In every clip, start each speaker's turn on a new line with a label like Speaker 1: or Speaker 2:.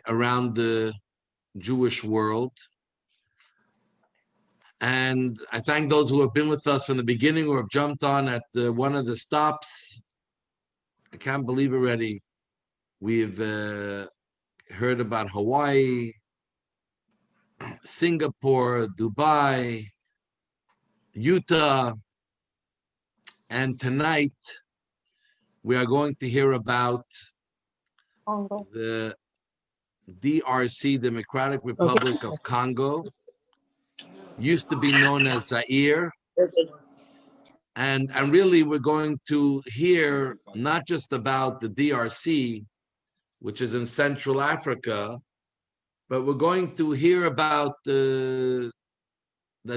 Speaker 1: around the Jewish world. And I thank those who have been with us from the beginning or have jumped on at one of the stops. I can't believe already. We've heard about Hawaii, Singapore, Dubai, Utah, and tonight we are going to hear about
Speaker 2: Congo.
Speaker 1: The DRC, Democratic Republic of Congo, used to be known as Zaire. And really, we're going to hear not just about the DRC, which is in Central Africa, but we're going to hear about that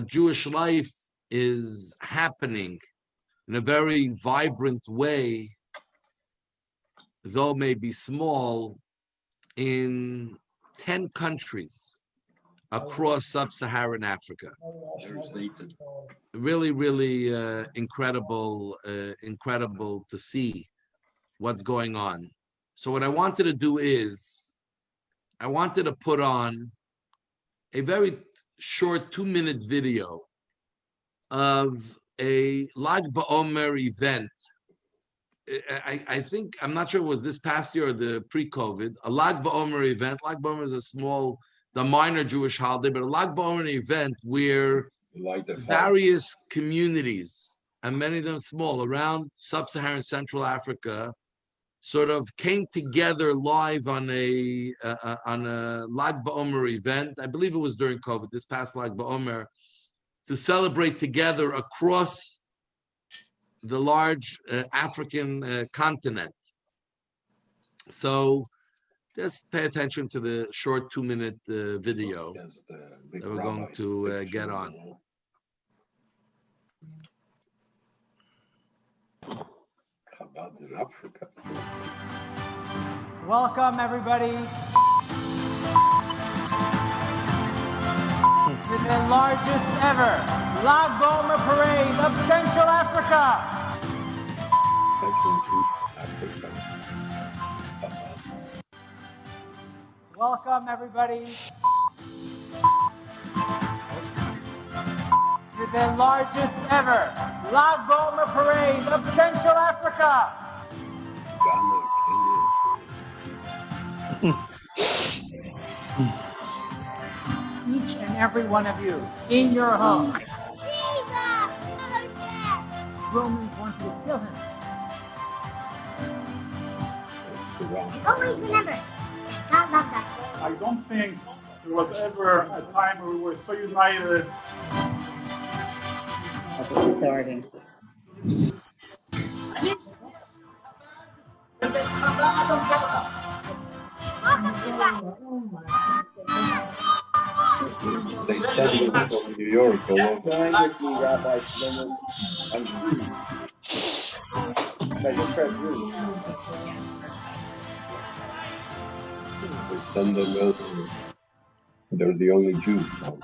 Speaker 1: Jewish life is happening in a very vibrant way, though maybe small, in 10 countries across sub-Saharan Africa. Really, really incredible to see what's going on. So what I wanted to do is, I wanted to put on a very short 2-minute video of a Lag BaOmer event. I think, I'm not sure it was this past year or the pre-COVID, a Lag BaOmer event. Lag BaOmer is the minor Jewish holiday, but a Lag BaOmer event where various communities, and many of them small, around sub-Saharan Central Africa, sort of came together live on a Lag BaOmer event. I believe it was during COVID, this past Lag BaOmer, to celebrate together across the large African continent. So just pay attention to the short 2-minute video that we're going to get on.
Speaker 3: Chabad in Africa.
Speaker 4: Welcome, everybody, to the largest ever Lag BaOmer parade of Central Africa. Welcome, everybody, to the largest ever Lag BaOmer parade of Central Africa.
Speaker 3: Ghana,
Speaker 4: Each and every one of you, in your home. Romans want you to kill him.
Speaker 2: Always remember, God loves us.
Speaker 5: I don't think there was ever a time where we were so united.
Speaker 6: Starting.
Speaker 3: They send them from New York all over.
Speaker 6: Join with me, Rabbi Shlomo, on Zoom. I just press Zoom.
Speaker 3: They send them over. They're the only Jews now.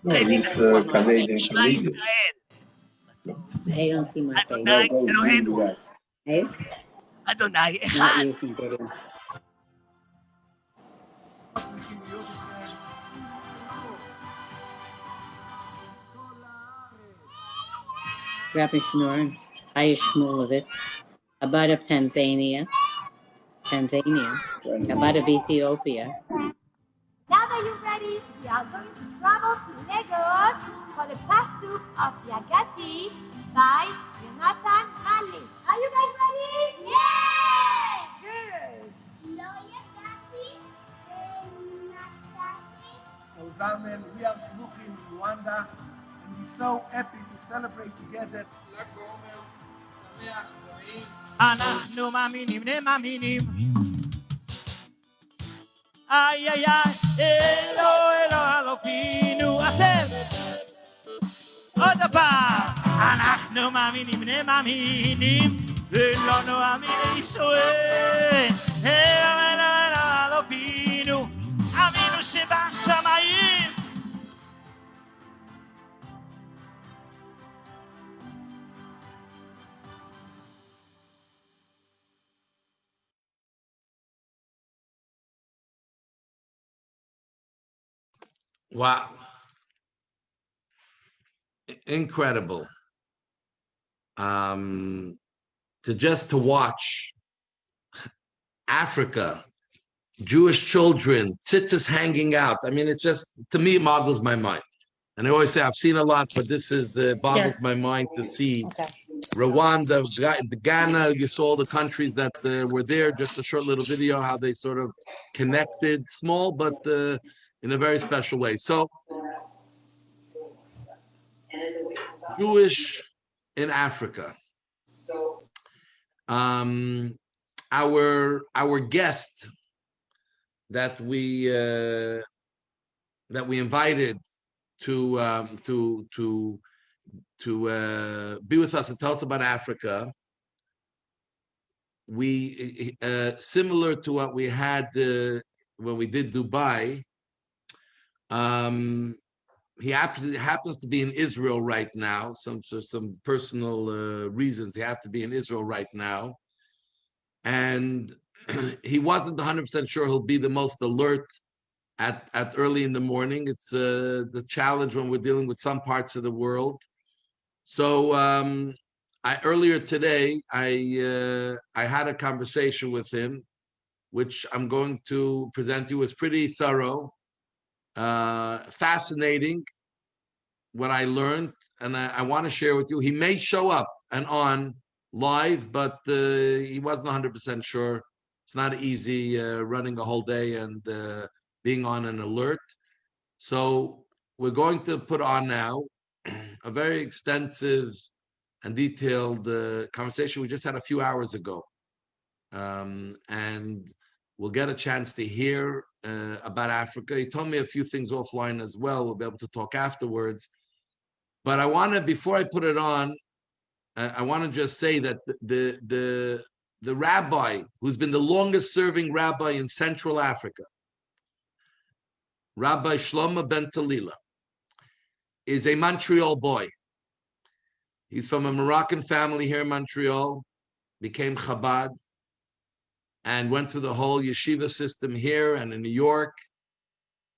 Speaker 3: No, he's a Canadian comedian.
Speaker 6: They don't see my face.
Speaker 7: Adonai
Speaker 6: Go Zoom
Speaker 7: Eloheinu.
Speaker 6: with us. Hey?
Speaker 7: Adonai
Speaker 6: Not
Speaker 7: Echad.
Speaker 6: using video. Rabbi Shmuel, I Shmulevich, Chabad of Tanzania, Chabad of Ethiopia.
Speaker 2: Now that you're ready, we are going to travel to Lagos for the Pasuk of Yagati by Jonathan Ali. Are you guys ready? Yeah! Good. No Yagati,
Speaker 8: Ozalmen, we are Shluchim in Rwanda, and we're so happy to celebrate together.
Speaker 4: אנחנו מאמינים, נאמינים. איי איי איי, אלו אלוקינו אתם. עוד פעם. אנחנו מאמינים, נאמינים. ולא נאמין ישראל. אלו אלוקינו. אבינו שבשמיים.
Speaker 1: Wow. Incredible. To watch Africa, Jewish children, tzitzis hanging out. I mean, it's just, to me, it boggles my mind. And I always say, I've seen a lot, but this is boggles my mind to see Rwanda, Ghana. You saw the countries that were there. Just a short little video, how they sort of connected, small, but in a very special way. So, Jewish in Africa. Our guest that we invited to be with us and tell us about Africa. We similar to what we had when we did Dubai. He happens to be in Israel right now. Some personal reasons he has to be in Israel right now, and he wasn't 100% sure he'll be the most alert at early in the morning. It's the challenge when we're dealing with some parts of the world. So earlier today, I had a conversation with him, which I'm going to present to you as pretty thorough, fascinating, what I learned, and I want to share with you. He may show up and on live, but he wasn't 100% sure. It's not easy running a whole day and being on an alert. So we're going to put on now a very extensive and detailed conversation we just had a few hours ago. And we'll get a chance to hear about Africa. He told me a few things offline as well. We'll be able to talk afterwards. But I want to, before I put it on, I want to just say that the rabbi who's been the longest serving rabbi in Central Africa, Rabbi Shlomo ben Talila, is a Montreal boy. He's from a Moroccan family here in Montreal, became Chabad, and went through the whole yeshiva system here and in New York,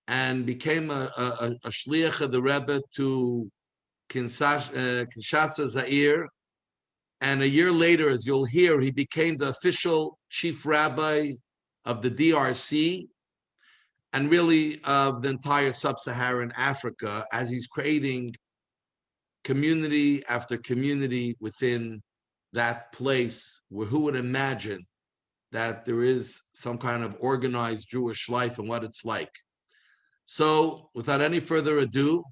Speaker 1: and became a shliach of the Rebbe to Kinshasa, Zaire. And a year later, as you'll hear, he became the official chief rabbi of the DRC and really of the entire sub-Saharan Africa, as he's creating community after community within that place, where who would imagine that there is some kind of organized Jewish life and what it's like. So without any further ado,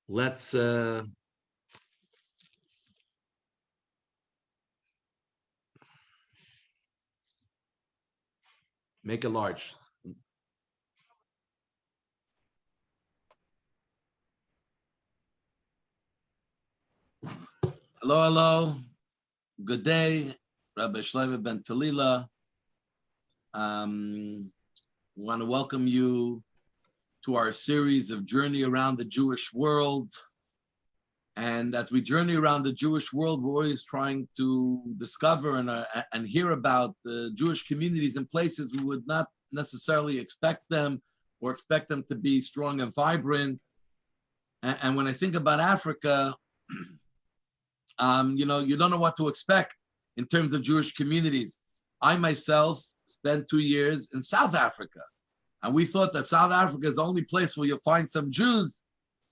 Speaker 1: let's make it large. Hello. Good day, Rabbi Shlomo ben Talila. We want to welcome you to our series of Journey Around the Jewish World. And as we journey around the Jewish world, we're always trying to discover and hear about the Jewish communities in places we would not necessarily expect them or expect them to be strong and vibrant. And when I think about Africa, you don't know what to expect in terms of Jewish communities. I myself spent 2 years in South Africa, and we thought that South Africa is the only place where you'll find some Jews.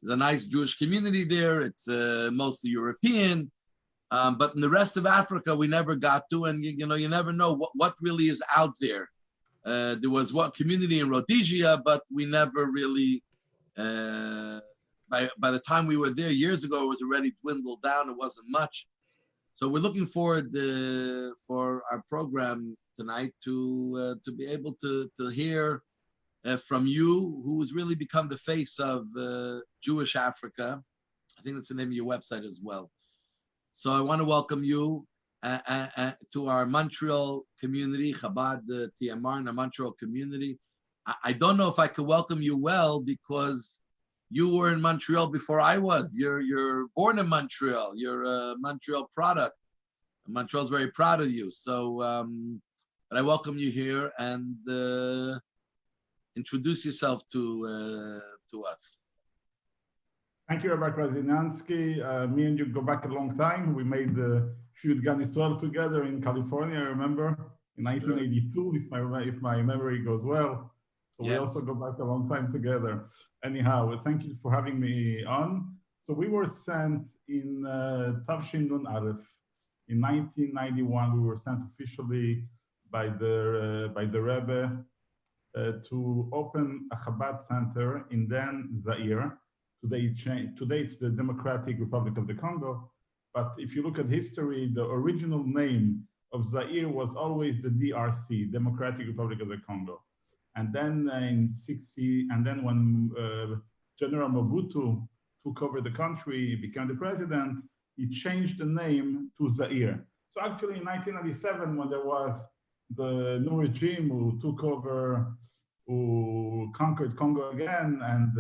Speaker 1: There's a nice Jewish community there. It's mostly European, but in the rest of Africa, we never got to, and you never know what really is out there. There was one community in Rhodesia, but we never really. By the time we were there years ago, it was already dwindled down. It wasn't much. So we're looking forward for our program tonight to be able to hear from you, who has really become the face of Jewish Africa. I think that's the name of your website as well. So I want to welcome you to our Montreal community, Chabad TMR, and our Montreal community. I don't know if I could welcome you well because you were in Montreal before I was. You're born in Montreal. You're a Montreal product. Montreal's very proud of you. So, but I welcome you here, and introduce yourself to us.
Speaker 5: Thank you, Rabbi Krasinansky. Me and you go back a long time. We made the Shoot Gan Israel together in California, I remember, in 1982, if my memory goes well. So we also go back a long time together. Anyhow, thank you for having me on. So we were sent in Tavshin Nun Aleph. In 1991, we were sent officially by the Rebbe to open a Chabad center in then Zaire. Today it's the Democratic Republic of the Congo. But if you look at history, the original name of Zaire was always the DRC, Democratic Republic of the Congo. And then when General Mobutu took over the country, became the president, he changed the name to Zaire. So actually in 1997, when there was the new regime who took over, who conquered Congo again and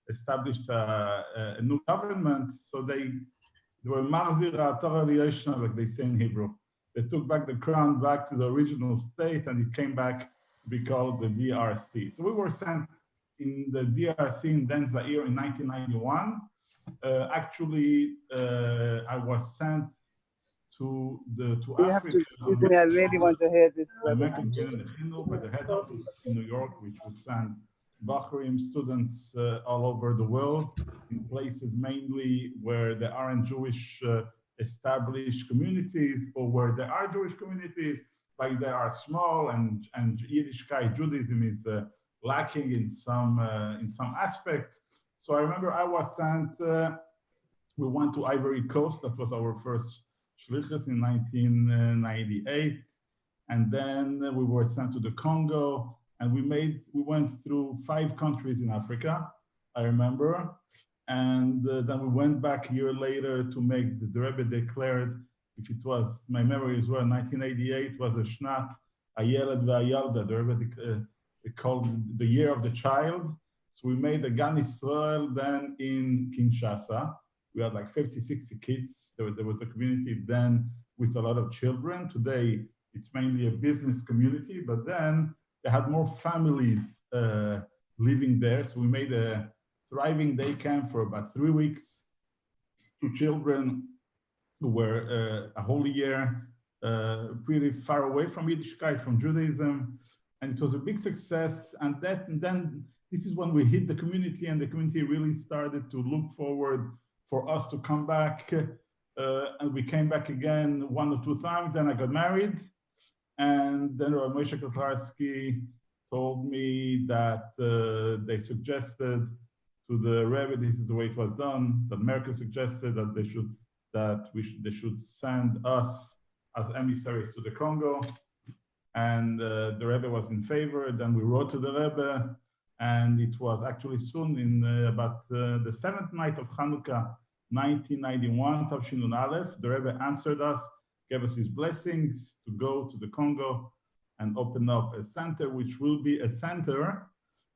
Speaker 5: established a new government, so they were Marzir Torah, like they say in Hebrew. They took back the crown back to the original state, and it came back to be called the DRC. So we were sent in the DRC in then Zaire in 1991. I was sent to Africa.
Speaker 7: I really want to hear this.
Speaker 5: By the head office in New York, which would send Bahrain students all over the world, in places mainly where there aren't Jewish established communities, or where there are Jewish communities, but they are small, and Yiddishkeit, Judaism is lacking in some aspects. So I remember I was sent. We went to Ivory Coast. That was our first shlichus in 1998, and then we were sent to the Congo. And we went through 5 countries in Africa, I remember. And then we went back a year later to make the Rebbe declared, if it was, my memory is well, 1988 was a Shnat Hayeled V'Hayalda. The Rebbe called the year of the child. So we made a Gan Israel then in Kinshasa. We had like 50, 60 kids. There was a community then with a lot of children. Today, it's mainly a business community, but then they had more families living there. So we made a thriving day camp for about 3 weeks to children who were a whole year pretty far away from Yiddishkeit, from Judaism. And it was a big success. And then this is when we hit the community, and the community really started to look forward for us to come back. And we came back again 1 or 2 times. Then I got married. And then Rav Moshe Kotarsky told me that they suggested to the Rebbe, this is the way it was done, that America suggested that they should send us as emissaries to the Congo. And the Rebbe was in favor. Then we wrote to the Rebbe, and it was actually soon in about the 7th night of Hanukkah, 1991, Tavshin Nun Aleph, the Rebbe answered us, gave us his blessings to go to the Congo and open up a center, which will be a center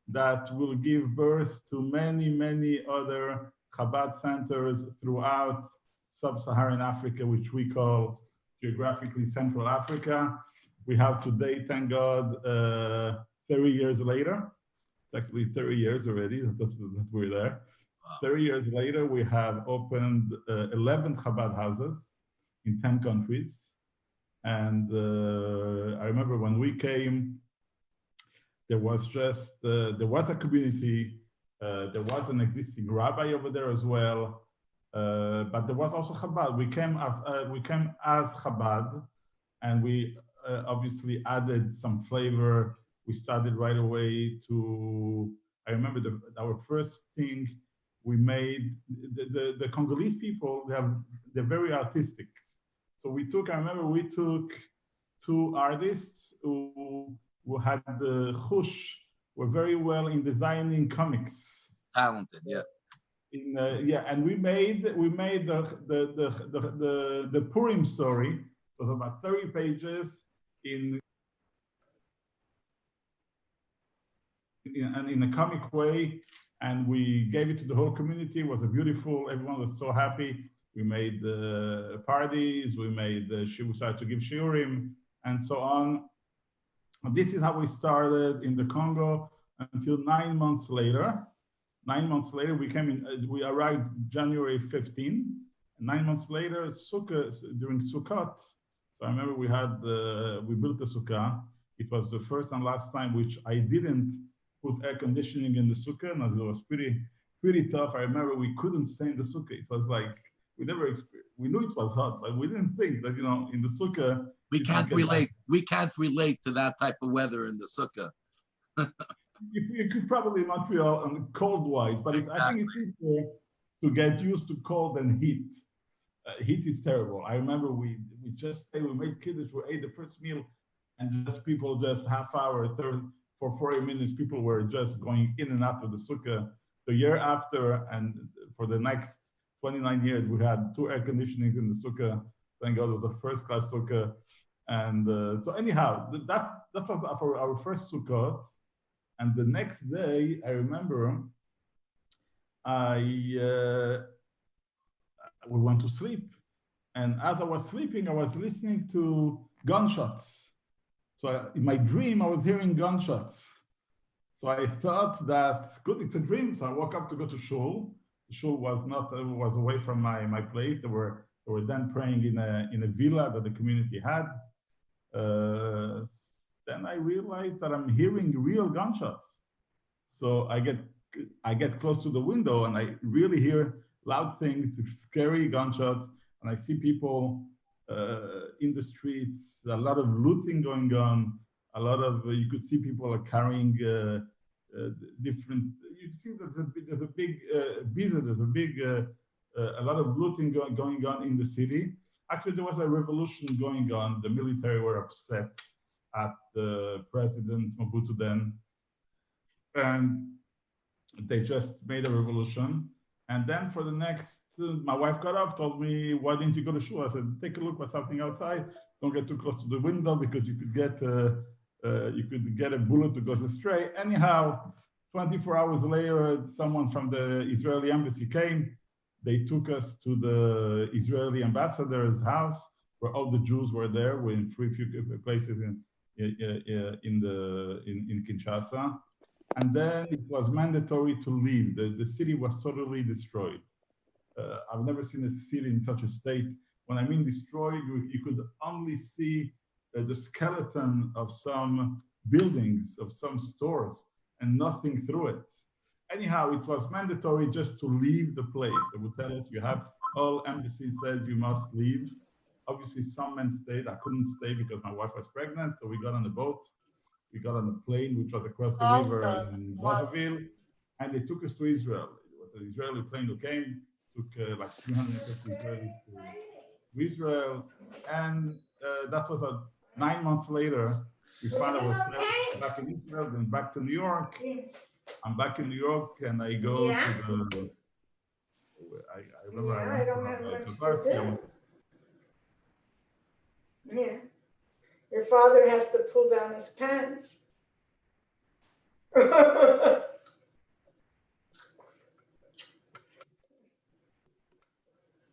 Speaker 5: that will give birth to many, many other Chabad centers throughout sub-Saharan Africa, which we call geographically Central Africa. We have today, thank God, 30 years later. It's actually 30 years already that we're there. 30 years later, we have opened 11 Chabad houses in 10 countries. And I remember when we came, there was a community, there was an existing rabbi over there as well, but there was also Chabad. We came as Chabad, and we obviously added some flavor. We started right away to, I remember our first thing we made, the Congolese people, they're very artistic. So I remember we took 2 artists who had the chush, were very well in designing comics.
Speaker 1: Talented, yeah.
Speaker 5: And we made the Purim story. It was about 30 pages in a comic way, and we gave it to the whole community. It was everyone was so happy. We made parties, we started to give shiurim, and so on. This is how we started in the Congo until 9 months later. 9 months later, we arrived January 15. 9 months later, during Sukkot. So I remember we built the sukkah. It was the first and last time which I didn't put air conditioning in the sukkah, and it was pretty tough. I remember we couldn't stay in the sukkah. It was like, we knew it was hot, but we didn't think that, in the sukkah.
Speaker 1: We can't relate to that type of weather in the sukkah.
Speaker 5: You could probably not Montreal on cold-wise, but I think it's easier to get used to cold than heat. Heat is terrible. I remember we made kiddush, we ate the first meal, and just half hour, for 40 minutes, people were just going in and out of the sukkah. The year after, and for the next 29 years, we had 2 air conditionings in the sukkah. Thank God it was a first-class sukkah. And so anyhow, that was our first Sukkot. And the next day, I remember, we went to sleep. And as I was sleeping, I was listening to gunshots. So in my dream, I was hearing gunshots. So I thought that, good, it's a dream. So I woke up to go to shul. The shul was away from my place. They were then praying in a villa that the community had. Then I realized that I'm hearing real gunshots. So I get close to the window and I really hear loud things, scary gunshots, and I see people in the streets, a lot of looting going on, you could see people are carrying different, you see there's a big a lot of looting going on in the city. Actually, there was a revolution going on. The military were upset at the President Mobutu then, and they just made a revolution. And then for the next, my wife got up, told me, "Why didn't you go to shul?" I said, "Take a look what's happening outside. Don't get too close to the window because you could get a bullet that goes astray." Anyhow, 24 hours later, someone from the Israeli embassy came. They took us to the Israeli ambassador's house, where all the Jews were there. We're in few places in Kinshasa, and then it was mandatory to leave. The city was totally destroyed. I've never seen a city in such a state. When I mean destroyed, you could only see the skeleton of some buildings, of some stores, and nothing through it. Anyhow, it was mandatory just to leave the place. They would tell us, all embassies said you must leave. Obviously, some men stayed. I couldn't stay because my wife was pregnant, so we got on a boat. We got on a plane, which was across the river in Brazzaville, and they took us to Israel. It was an Israeli plane who came, took like 350 Israelis to Israel, and that was 9 months later. We found ourselves back in Israel, then back to New York. I'm back in New York, and I go to the. I remember I went to Chabad.
Speaker 9: Yeah, your father has to pull down his pants.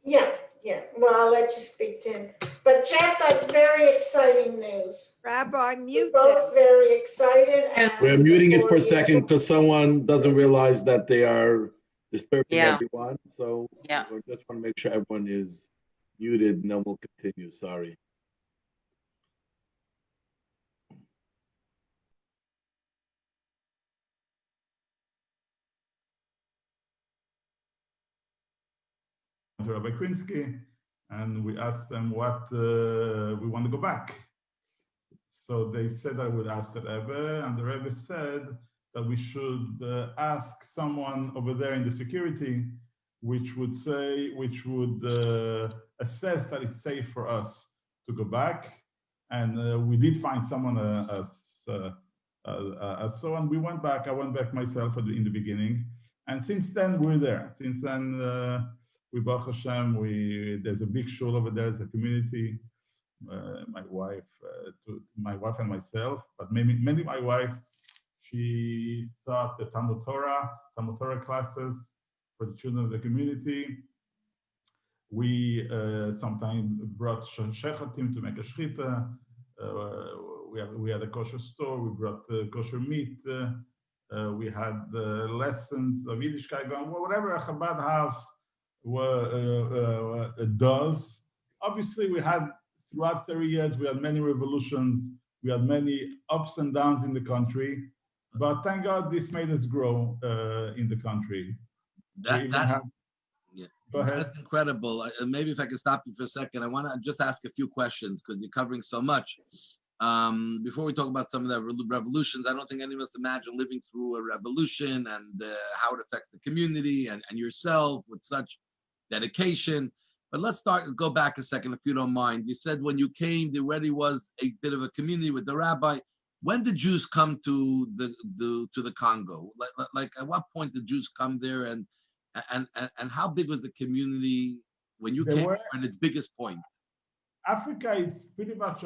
Speaker 9: Yeah. Well, I'll let you speak to him. But Jeff, that's very exciting news.
Speaker 10: Rabbi, mute
Speaker 9: We're both very excited. And
Speaker 1: we're muting it for a second because someone doesn't realize that they are disturbing everyone. So we just want to make sure everyone is muted, and then we'll continue. Sorry.
Speaker 5: To Rabbi Krinsky, and we asked them what we want to go back. So they said I would ask the Rebbe, and the Rebbe said that we should ask someone over there in the security, which would assess that it's safe for us to go back. And we did find someone and we went back. I went back myself in the beginning, and since then we're there. Since then. We Baruch Hashem, there's a big shul over there, there's a community. My wife and myself, but mainly my wife, she taught the Talmud Torah classes for the children of the community. We sometimes brought shechatim to make a shchita. we had a kosher store. We brought kosher meat. We had lessons of Yiddishkeit going. Whatever a Chabad house does. Obviously, we had throughout 30 years, we had many revolutions. We had many ups and downs in the country. But thank God, this made us grow in the country. Go ahead.
Speaker 1: That's incredible. Maybe if I can stop you for a second, I want to just ask a few questions because you're covering so much. Before we talk about some of the revolutions, I don't think any of us imagine living through a revolution and how it affects the community and yourself with such dedication. But let's go back a second, if you don't mind. You said when you came, there already was a bit of a community with the rabbi. When did Jews come to the Congo? Like at what point did Jews come there, and how big was the community when you came at its biggest point?
Speaker 5: Africa is pretty much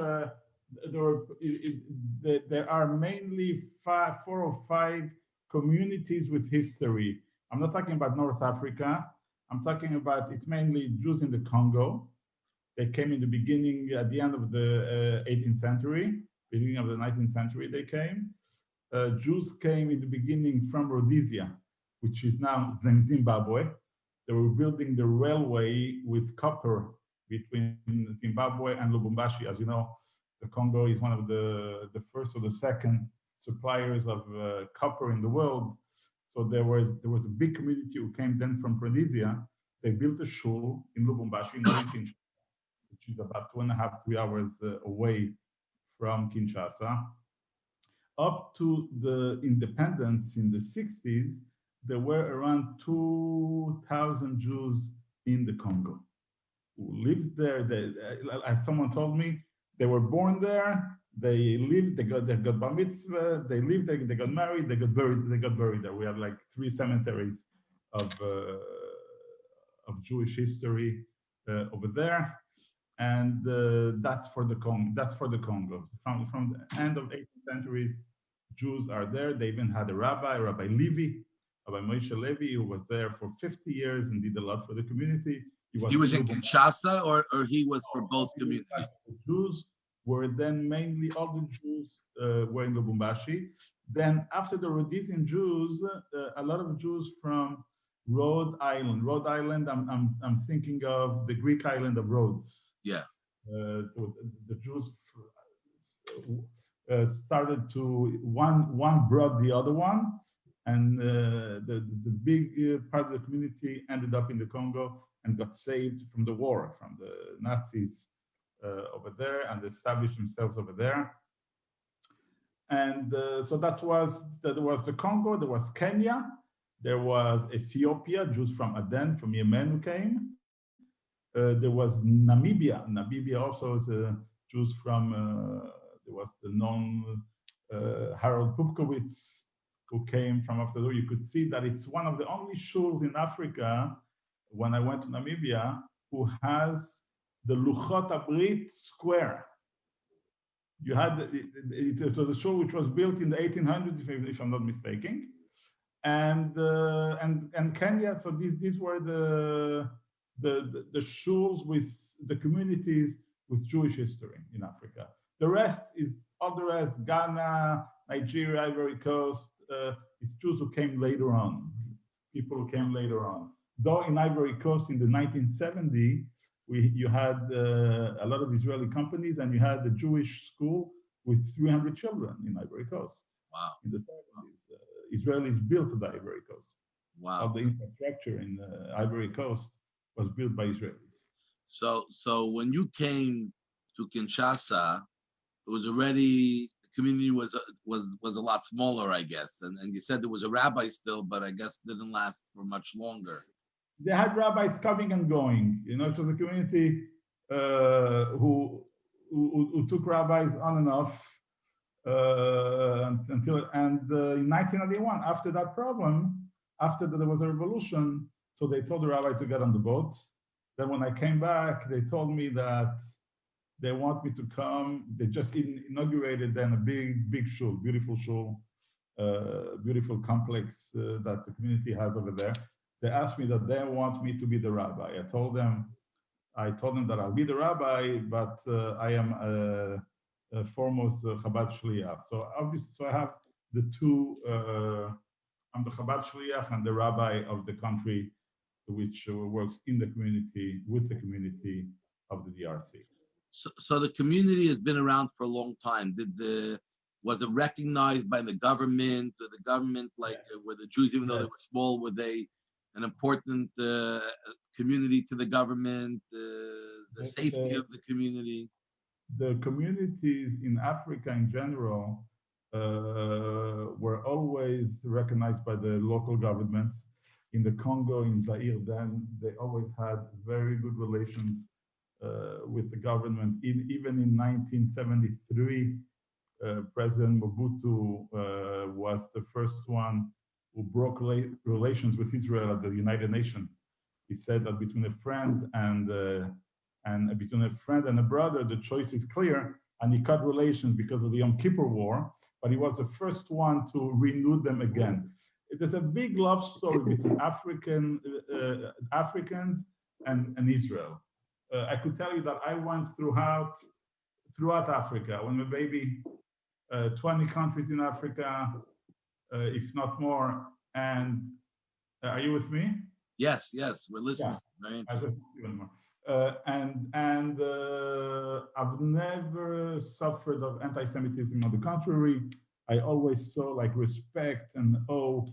Speaker 5: there are mainly 4 or 5 communities with history. I'm not talking about North Africa. I'm talking about, it's mainly Jews in the Congo. They came in the beginning, at the end of the 18th century, beginning of the 19th century they came. Jews came in the beginning from Rhodesia, which is now Zimbabwe. They were building the railway with copper between Zimbabwe and Lubumbashi. As you know, the Congo is one of the first or the second suppliers of copper in the world. So there was a big community who came then from Rhodesia. They built a shul in Lubumbashi, which is about 2.5 to 3 hours away from Kinshasa. Up to the independence in the 60s, there were around 2,000 Jews in the Congo who lived there. As someone told me, they were born there. They lived. They got bar mitzvah. They lived. They got married. They got buried. They got buried there. We have like 3 cemeteries of Jewish history over there, and that's for the Congo. That's for the Congo. From the end of 18th centuries, Jews are there. They even had a rabbi, Rabbi Levi, Rabbi Moshe Levi, who was there for 50 years and did a lot for the community.
Speaker 1: He was in Kinshasa, or he was for both communities?
Speaker 5: The Jews were then mainly, all the Jews were in Lubumbashi. Then after the Rhodesian Jews, a lot of Jews from Rhode Island. Rhode Island, I'm thinking of the Greek island of Rhodes.
Speaker 1: Yeah.
Speaker 5: The Jews started to, one brought the other one, and the big part of the community ended up in the Congo and got saved from the war, from the Nazis over there, and established themselves over there. And so that was the Congo. There was Kenya. There was Ethiopia, Jews from Aden, from Yemen who came. There was Namibia. Namibia also is Jews from, there was the known Harold Pupkowitz who came from after the war. You could see that it's one of the only shuls in Africa, when I went to Namibia, who has the Luchot Abrit Square. You had, it was a shul which was built in the 1800s, if I'm not mistaken. And Kenya, so these were the shuls with the communities with Jewish history in Africa. The rest is all the rest, Ghana, Nigeria, Ivory Coast, it's Jews who came later on, people who came later on. Though in Ivory Coast in the 1970s, you had a lot of Israeli companies, and you had the Jewish school with 300 children in Ivory Coast.
Speaker 1: Wow.
Speaker 5: In the 70s. Israelis built the Ivory Coast.
Speaker 1: Wow.
Speaker 5: All the infrastructure in Ivory Coast was built by Israelis.
Speaker 1: So when you came to Kinshasa, it was already, the community was a lot smaller, I guess. And you said there was a rabbi still, but I guess didn't last for much longer.
Speaker 5: They had rabbis coming and going. You know, it was a community who took rabbis on and off until in 1991, after that problem, after there was a revolution, so they told the rabbi to get on the boat. Then when I came back, they told me that they want me to come. They just inaugurated then a big shul, beautiful shul, beautiful complex that the community has over there. They asked me that they want me to be the rabbi. I told them that I'll be the rabbi, but I am foremost Chabad Shliach. So obviously, so I have the two. I'm the Chabad Shliach and the rabbi of the country, which works in the community with the community of the DRC.
Speaker 1: So the community has been around for a long time. Was it recognized by the government? Or the government, like,
Speaker 5: Yes.
Speaker 1: were the Jews, even though
Speaker 5: Yes.
Speaker 1: they were small, were they an important community to the government? The safety of the community.
Speaker 5: The communities in Africa in general were always recognized by the local governments. In the Congo, in Zaire, then they always had very good relations with the government. Even in 1973, President Mobutu was the first one who broke relations with Israel at the United Nations. He said that between a friend and between a friend and a brother, the choice is clear. And he cut relations because of the Yom Kippur War, but he was the first one to renew them again. There's a big love story between Africans and Israel. I could tell you that I went throughout Africa. When my baby, 20 countries in Africa, if not more. And are you with me?
Speaker 1: Yes, we're listening.
Speaker 5: Yeah.
Speaker 1: Very interesting.
Speaker 5: I've never suffered of anti-Semitism. On the contrary, I always saw like respect and awe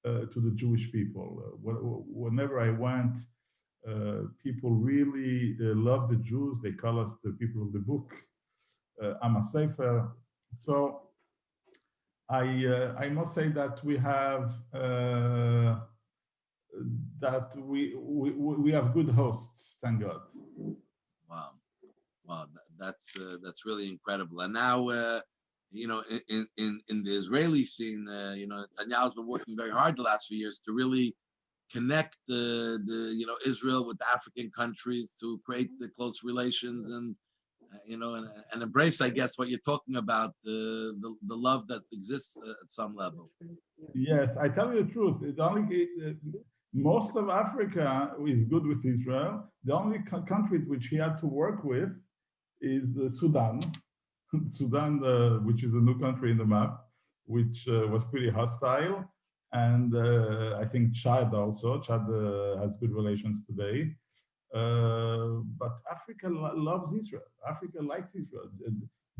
Speaker 5: to the Jewish people. Whenever I went, people really love the Jews. They call us the people of the book, Am Sefer. So I must say that we have we have good hosts, thank God.
Speaker 1: Wow, that's really incredible. And now, in the Israeli scene, Netanyahu's been working very hard the last few years to really connect the Israel with the African countries to create the close relations and and embrace, I guess, what you're talking about, the love that exists at some level.
Speaker 5: Yes, I tell you the truth. Most of Africa is good with Israel. The only countries which he had to work with is Sudan, which is a new country in the map, which was pretty hostile. And I think Chad also. Chad has good relations today. But Africa loves Israel. Africa likes Israel.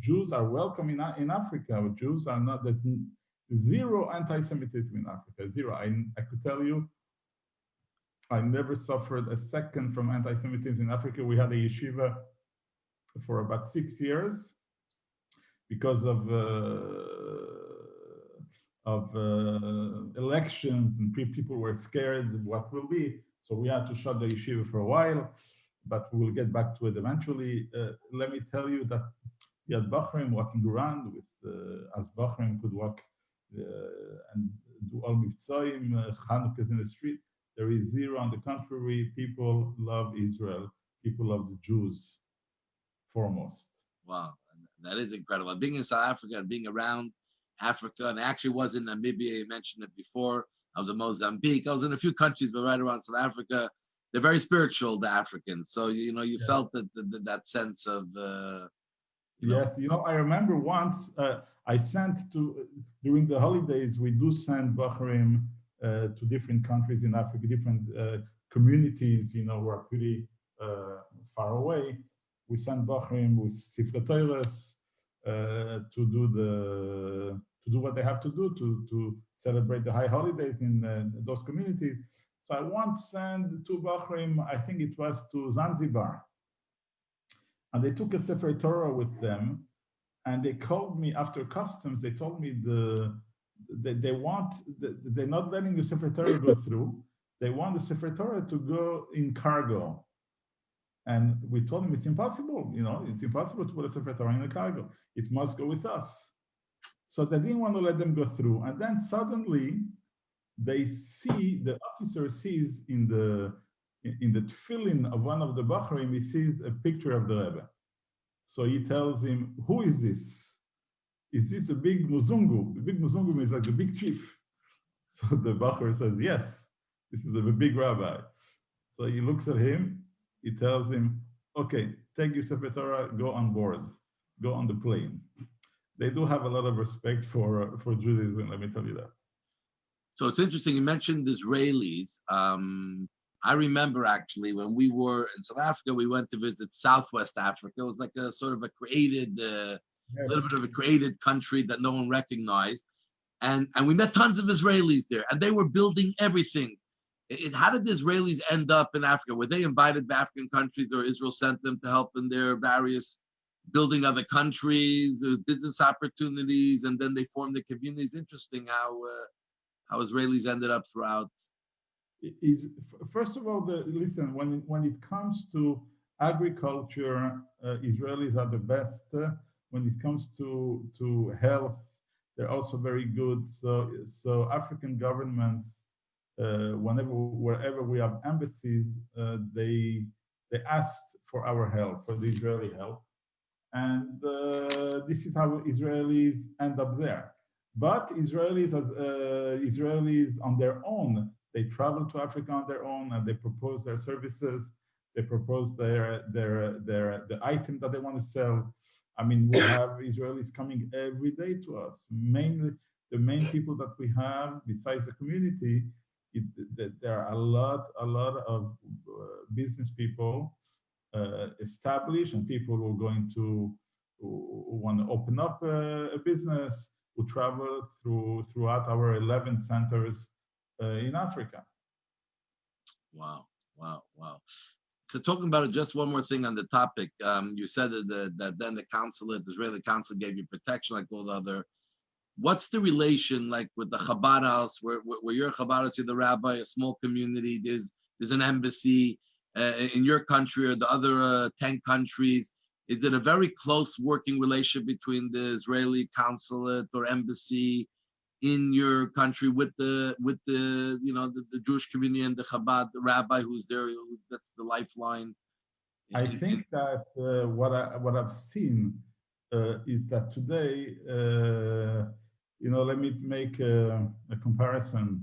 Speaker 5: Jews are welcome in Africa. Jews are not, there's zero anti-Semitism in Africa, zero. I could tell you, I never suffered a second from anti-Semitism in Africa. We had a yeshiva for about 6 years because of elections, and people were scared what will be. So we had to shut the yeshiva for a while, but we will get back to it eventually. Let me tell you that we had Bahrain walking around with, as Bahrain could walk and do all Mivtzoim, Chanukahs in the street. There is zero. On the contrary, people love Israel. People love the Jews foremost.
Speaker 1: Wow, that is incredible. Being in South Africa and being around Africa, and I actually was in Namibia, you mentioned it before. I was in Mozambique. I was in a few countries, but right around South Africa, they're very spiritual, the Africans. So, you felt that sense of...
Speaker 5: Yes, I remember once I sent during the holidays, we do send Bahrain to different countries in Africa, different communities, who are pretty far away. We send Bahrain with Sifrei Torahs to do what they have to do to celebrate the high holidays in those communities. So I once sent to Bahrain, I think it was to Zanzibar, and they took a Sefer Torah with them, and they called me after customs. They told me they're not letting the Sefer Torah go through. They want the Sefer Torah to go in cargo. And we told them it's impossible, it's impossible to put a Sefer Torah in a cargo. It must go with us. So they didn't want to let them go through. And then suddenly the officer sees in the tefillin of one of the Bahrain, he sees a picture of the Rebbe. So he tells him, who is this? Is this the big Muzungu? The big Muzungu is like the big chief. So the Bahrain says, yes, this is a big rabbi. So he looks at him. He tells him, okay, take your Sefer Torah, go on board. go on the plane. They do have a lot of respect for Judaism, let me tell you that.
Speaker 1: So it's interesting. You mentioned Israelis. I remember actually when we were in South Africa, we went to visit Southwest Africa. It was like a sort of a created, little bit of a created country that no one recognized. And we met tons of Israelis there, and they were building everything. How did the Israelis end up in Africa? Were they invited by African countries, or Israel sent them to help in their various building other countries, business opportunities, and then they formed the communities? Interesting how Israelis ended up throughout.
Speaker 5: First of all, listen, when it comes to agriculture, Israelis are the best. When it comes to health, they're also very good. So African governments, wherever we have embassies, they asked for our help, for the Israeli help, and this is how Israelis end up there. But Israelis on their own, they travel to Africa on their own, and they propose their services. They propose the item that they want to sell. I mean, we have Israelis coming every day to us. Mainly, the main people that we have, besides the community, there are a lot of business people established, and people who are going to who want to open up a business, who travel throughout our 11 centers in Africa.
Speaker 1: Wow. So talking about it, just one more thing on the topic. You said that then the consulate, the Israeli consulate, gave you protection like all the other. What's the relation like with the Chabad house, where you're a Chabad house, you're the rabbi, a small community, there's an embassy in your country or the other 10 countries? Is it a very close working relationship between the Israeli consulate or embassy in your country with the Jewish community and the Chabad, the rabbi who's there? That's the lifeline.
Speaker 5: I think that what I've seen is that today, let me make a comparison.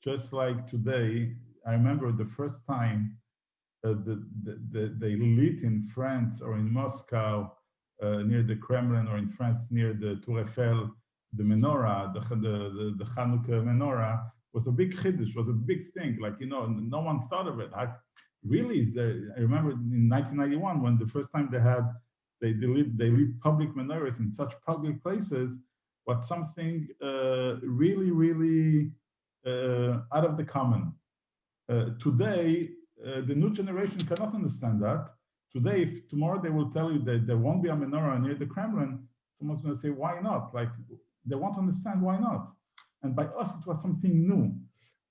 Speaker 5: Just like today, I remember the first time they lit in France or in Moscow near the Kremlin, or in France near the Tour Eiffel, the menorah, the Hanukkah menorah, was a big chiddush, was a big thing. Like, no one thought of it. Really, I remember in 1991 when the first time they lit public menorahs in such public places, was something really, really out of the common. Today, the new generation cannot understand that. Today, if tomorrow they will tell you that there won't be a menorah near the Kremlin, someone's going to say, why not? Like, they want to understand why not. And by us, it was something new.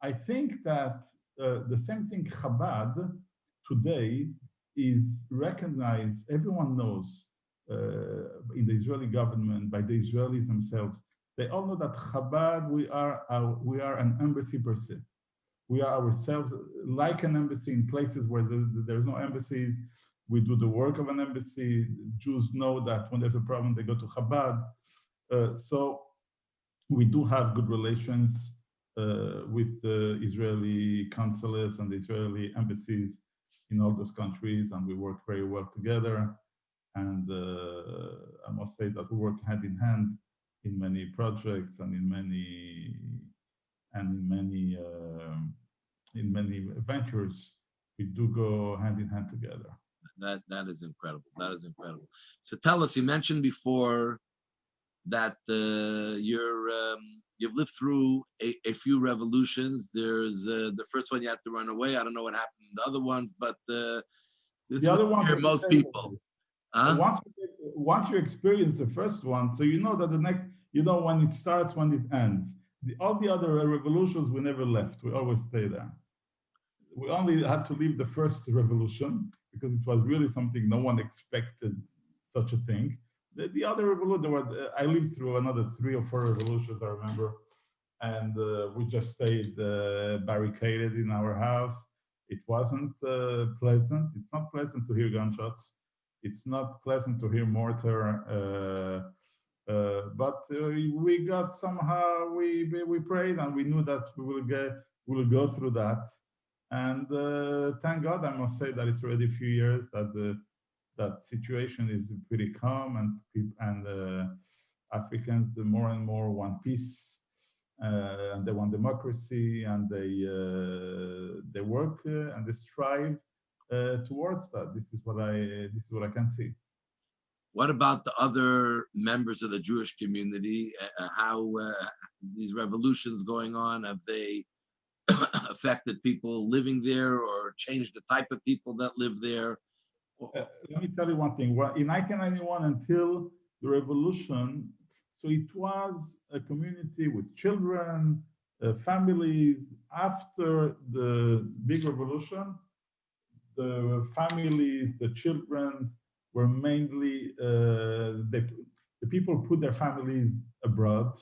Speaker 5: I think that the same thing, Chabad today is recognized, everyone knows in the Israeli government, by the Israelis themselves. They all know that Chabad, we are an embassy per se. We are ourselves like an embassy in places where there's no embassies. We do the work of an embassy. Jews know that when there's a problem, they go to Chabad. So we do have good relations with the Israeli consulates and the Israeli embassies in all those countries, and we work very well together. And I must say that we work hand in hand in many projects and in many ventures. We do go hand in hand together.
Speaker 1: That is incredible. That is incredible. So tell us, you mentioned before that you've lived through a few revolutions. There's the first one you had to run away. I don't know what happened in the other ones, but the other one, most people.
Speaker 5: Once you experience the first one, so you know that the next, when it starts, when it ends. All the other revolutions, we never left. We always stay there. We only had to leave the first revolution because it was really something no one expected, such a thing. The other revolution, I lived through another 3 or 4 revolutions, I remember, and we just stayed barricaded in our house. It wasn't pleasant. It's not pleasant to hear gunshots. It's not pleasant to hear mortar. But we got somehow, we prayed, and we knew that we will go through that. And thank God, I must say that it's already a few years that that situation is pretty calm, and Africans more and more want peace, and they want democracy, and they work and they strive towards that. This is what I can see.
Speaker 1: What about the other members of the Jewish community? How these revolutions going on, have they affected people living there or changed the type of people that live there?
Speaker 5: Let me tell you one thing. Well, in 1991, until the revolution, so it was a community with children, families. After the big revolution, the families, the children were mainly the people put their families abroad,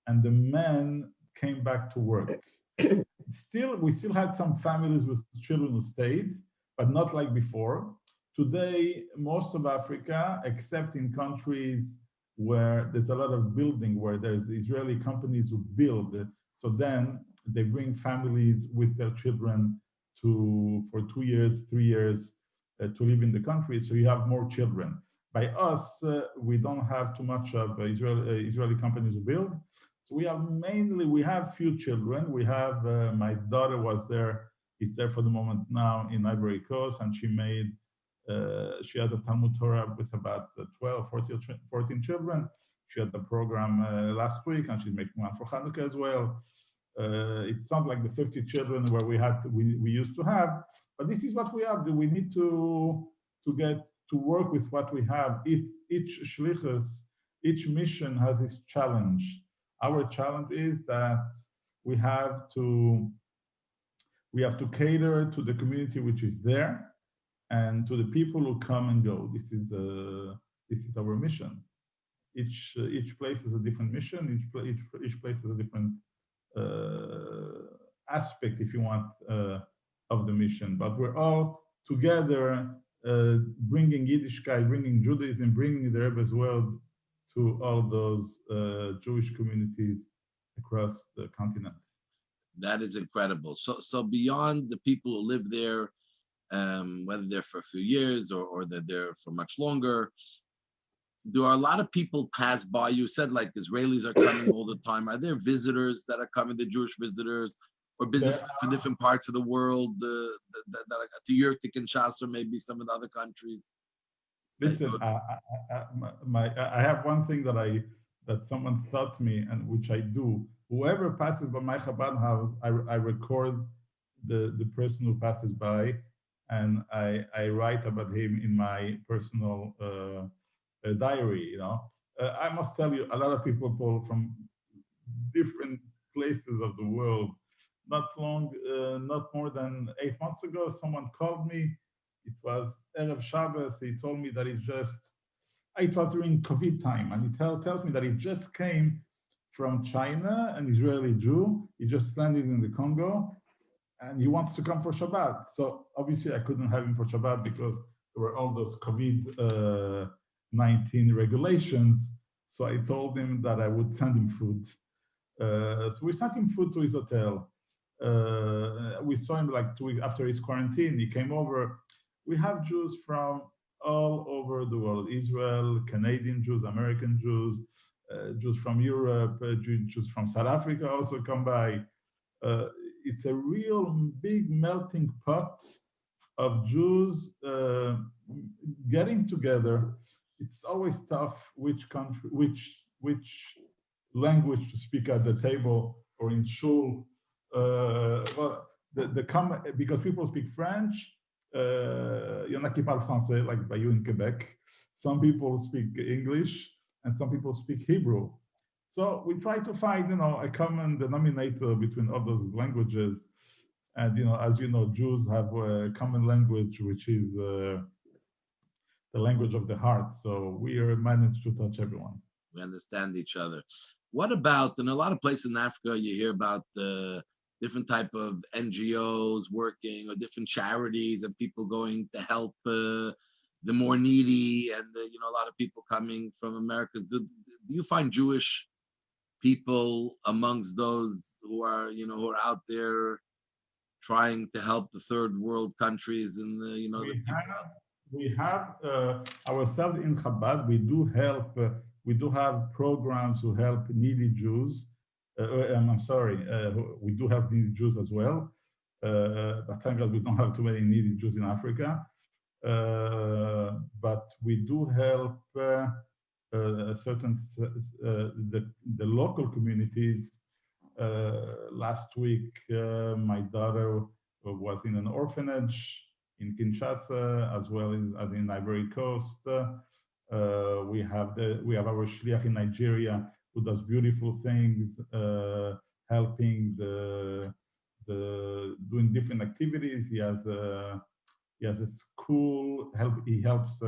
Speaker 5: and the men came back to work. We still had some families with children who stayed, but not like before. Today, most of Africa, except in countries where there's a lot of building, where there's Israeli companies who build, so then they bring families with their children for 2 years, 3 years to live in the country. So you have more children. By us, we don't have too much of Israeli companies who build. So we have few children. We have my daughter is there for the moment now in Ivory Coast, and she has a Talmud Torah with about 12, 14 children. She had the program last week, and she's making one for Hanukkah as well. It's not like the 50 children where we used to have, but this is what we have. We need to get to work with what we have. If each shlichus, each mission has its challenge. Our challenge is that we have to cater to the community which is there, and to the people who come and go. This is our mission. Each place has a different mission. Each place has a different aspect, if you want, of the mission. But we're all together, bringing Yiddishkeit, bringing Judaism, bringing the Rebbe's world to all those Jewish communities across the continent.
Speaker 1: That is incredible. So beyond the people who live there, whether they're for a few years or they're there for much longer, there are a lot of people pass by. You said like Israelis are coming all the time. Are there visitors that are coming, the Jewish visitors, or visitors from different parts of the world that are to Europe, to Kinshasa, or maybe some of the other countries?
Speaker 5: Listen, I have one thing that someone taught me, and which I do. Whoever passes by my Chabad house, I record the person who passes by, and I write about him in my personal diary. I must tell you, a lot of people from different places of the world. Not more than 8 months ago, someone called me. It was Erev Shabbos. He told me that it was during COVID time, and he tells me that he just came from China, an Israeli Jew. He just landed in the Congo, and he wants to come for Shabbat. So obviously I couldn't have him for Shabbat because there were all those COVID-19 regulations. So I told him that I would send him food. So we sent him food to his hotel. We saw him like 2 weeks after his quarantine. He came over. We have Jews from all over the world: Israel, Canadian Jews, American Jews, Jews from Europe, Jews from South Africa also come by. It's a real big melting pot of Jews getting together. It's always tough which country, which language to speak at the table or in shul. Well, because people speak French. Il y en a qui parlent français, like by you in Quebec. Some people speak English, and some people speak Hebrew. So we try to find, a common denominator between all those languages. And, as you know, Jews have a common language, which is the language of the heart. So we managed to touch everyone.
Speaker 1: We understand each other. What about, in a lot of places in Africa, you hear about the different type of NGOs working, or different charities, and people going to help the more needy, and a lot of people coming from America. Do you find Jewish people amongst those who are out there trying to help the third world countries and
Speaker 5: We have ourselves in Chabad. We do help. We do have programs to help needy Jews. I'm sorry. We do have needy Jews as well. But thank God we don't have too many needy Jews in Africa. But we do help certain the local communities. Last week, my daughter was in an orphanage in Kinshasa, as well as in Ivory Coast. We have our shliach in Nigeria who does beautiful things, helping the doing different activities. He has a school. He helps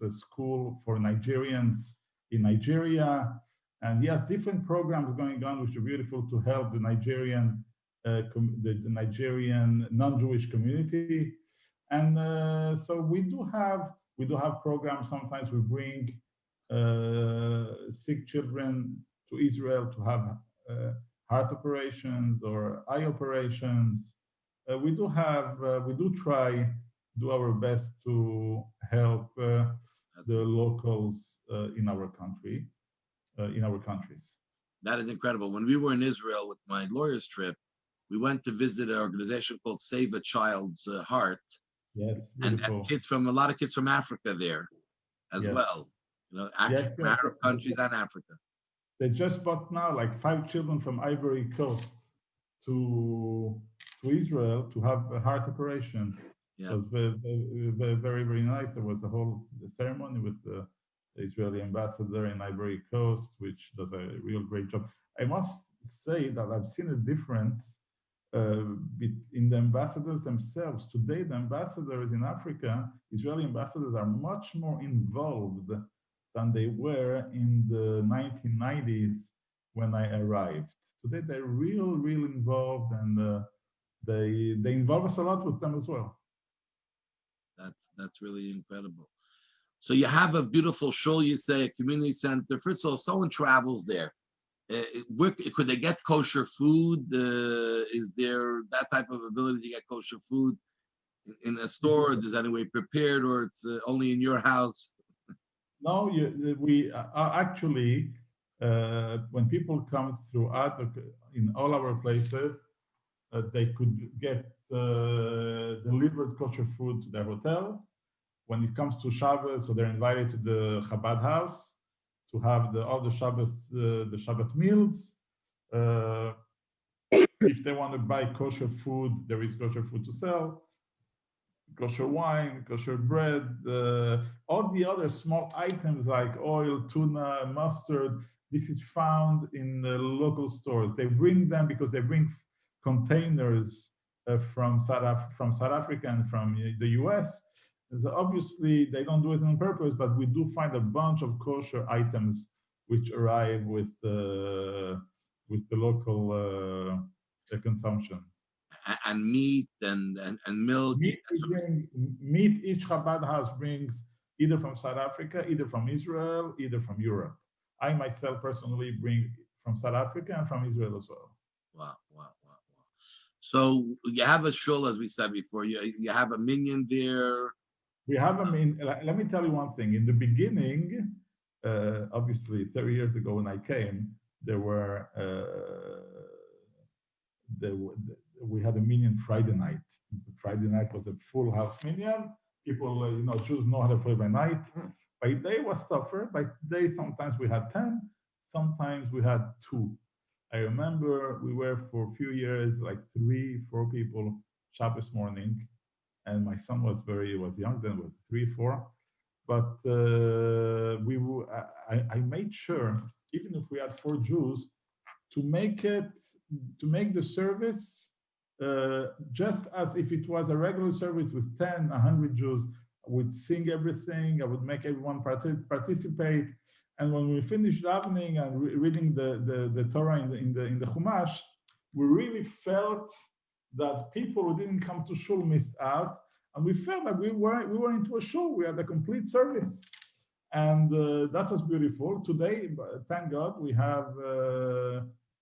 Speaker 5: a school for Nigerians in Nigeria, and he has different programs going on, which are beautiful to help the Nigerian Nigerian non-Jewish community. And so we do have programs. Sometimes we bring sick children to Israel to have heart operations or eye operations. We do try, do our best to help the locals in our country, in our countries.
Speaker 1: That is incredible. When we were in Israel with my lawyer's trip, we went to visit an organization called Save a Child's Heart.
Speaker 5: Yes,
Speaker 1: and a lot of kids from Africa there as well. You know, actually from Arab countries and Africa.
Speaker 5: They just brought now like 5 children from Ivory Coast to Israel to have heart operations.
Speaker 1: Yeah.
Speaker 5: It was very, very, very nice. There was a whole ceremony with the Israeli ambassador in Ivory Coast, which does a real great job. I must say that I've seen a difference in the ambassadors themselves. Today, the ambassadors in Africa, Israeli ambassadors, are much more involved than they were in the 1990s when I arrived. Today, they're real involved, and they involve us a lot with them as well.
Speaker 1: That's really incredible. So you have a beautiful shul, you say, a community center. First of all, if someone travels there, could they get kosher food? Is there that type of ability to get kosher food in a store? Is that anyway prepared, or it's only in your house?
Speaker 5: No, we actually, when people come throughout in all our places, they could get delivered kosher food to their hotel. When it comes to Shabbat, so they're invited to the Chabad house to have all the Shabbat meals. If they want to buy kosher food, there is kosher food to sell. Kosher wine, kosher bread, all the other small items like oil, tuna, mustard, this is found in the local stores. They bring them because they bring containers from South Africa and from the US. So obviously, they don't do it on purpose, but we do find a bunch of kosher items which arrive with the local consumption.
Speaker 1: And meat and milk.
Speaker 5: Meat, each Chabad house brings either from South Africa, either from Israel, either from Europe. I myself personally bring from South Africa and from Israel as well.
Speaker 1: Wow. So you have a shul, as we said before. You have a minyan there.
Speaker 5: We have let me tell you one thing. In the beginning, obviously 30 years ago when I came, we had a minyan Friday night. Friday night was a full house minyan. People, Jews know how to pray by night. By day was tougher. By day, sometimes we had 10, sometimes we had 2. I remember we were for a few years like 3, 4 people Shabbos morning, and my son was young then, was 3, 4. But I made sure, even if we had 4 Jews, to make the service just as if it was a regular service with 10, 100 Jews. I would sing everything. I would make everyone participate. And when we finished davening and reading the Torah in the Chumash, we really felt that people who didn't come to shul missed out, and we felt like we were into a shul. We had a complete service, and that was beautiful. Today, thank God, we have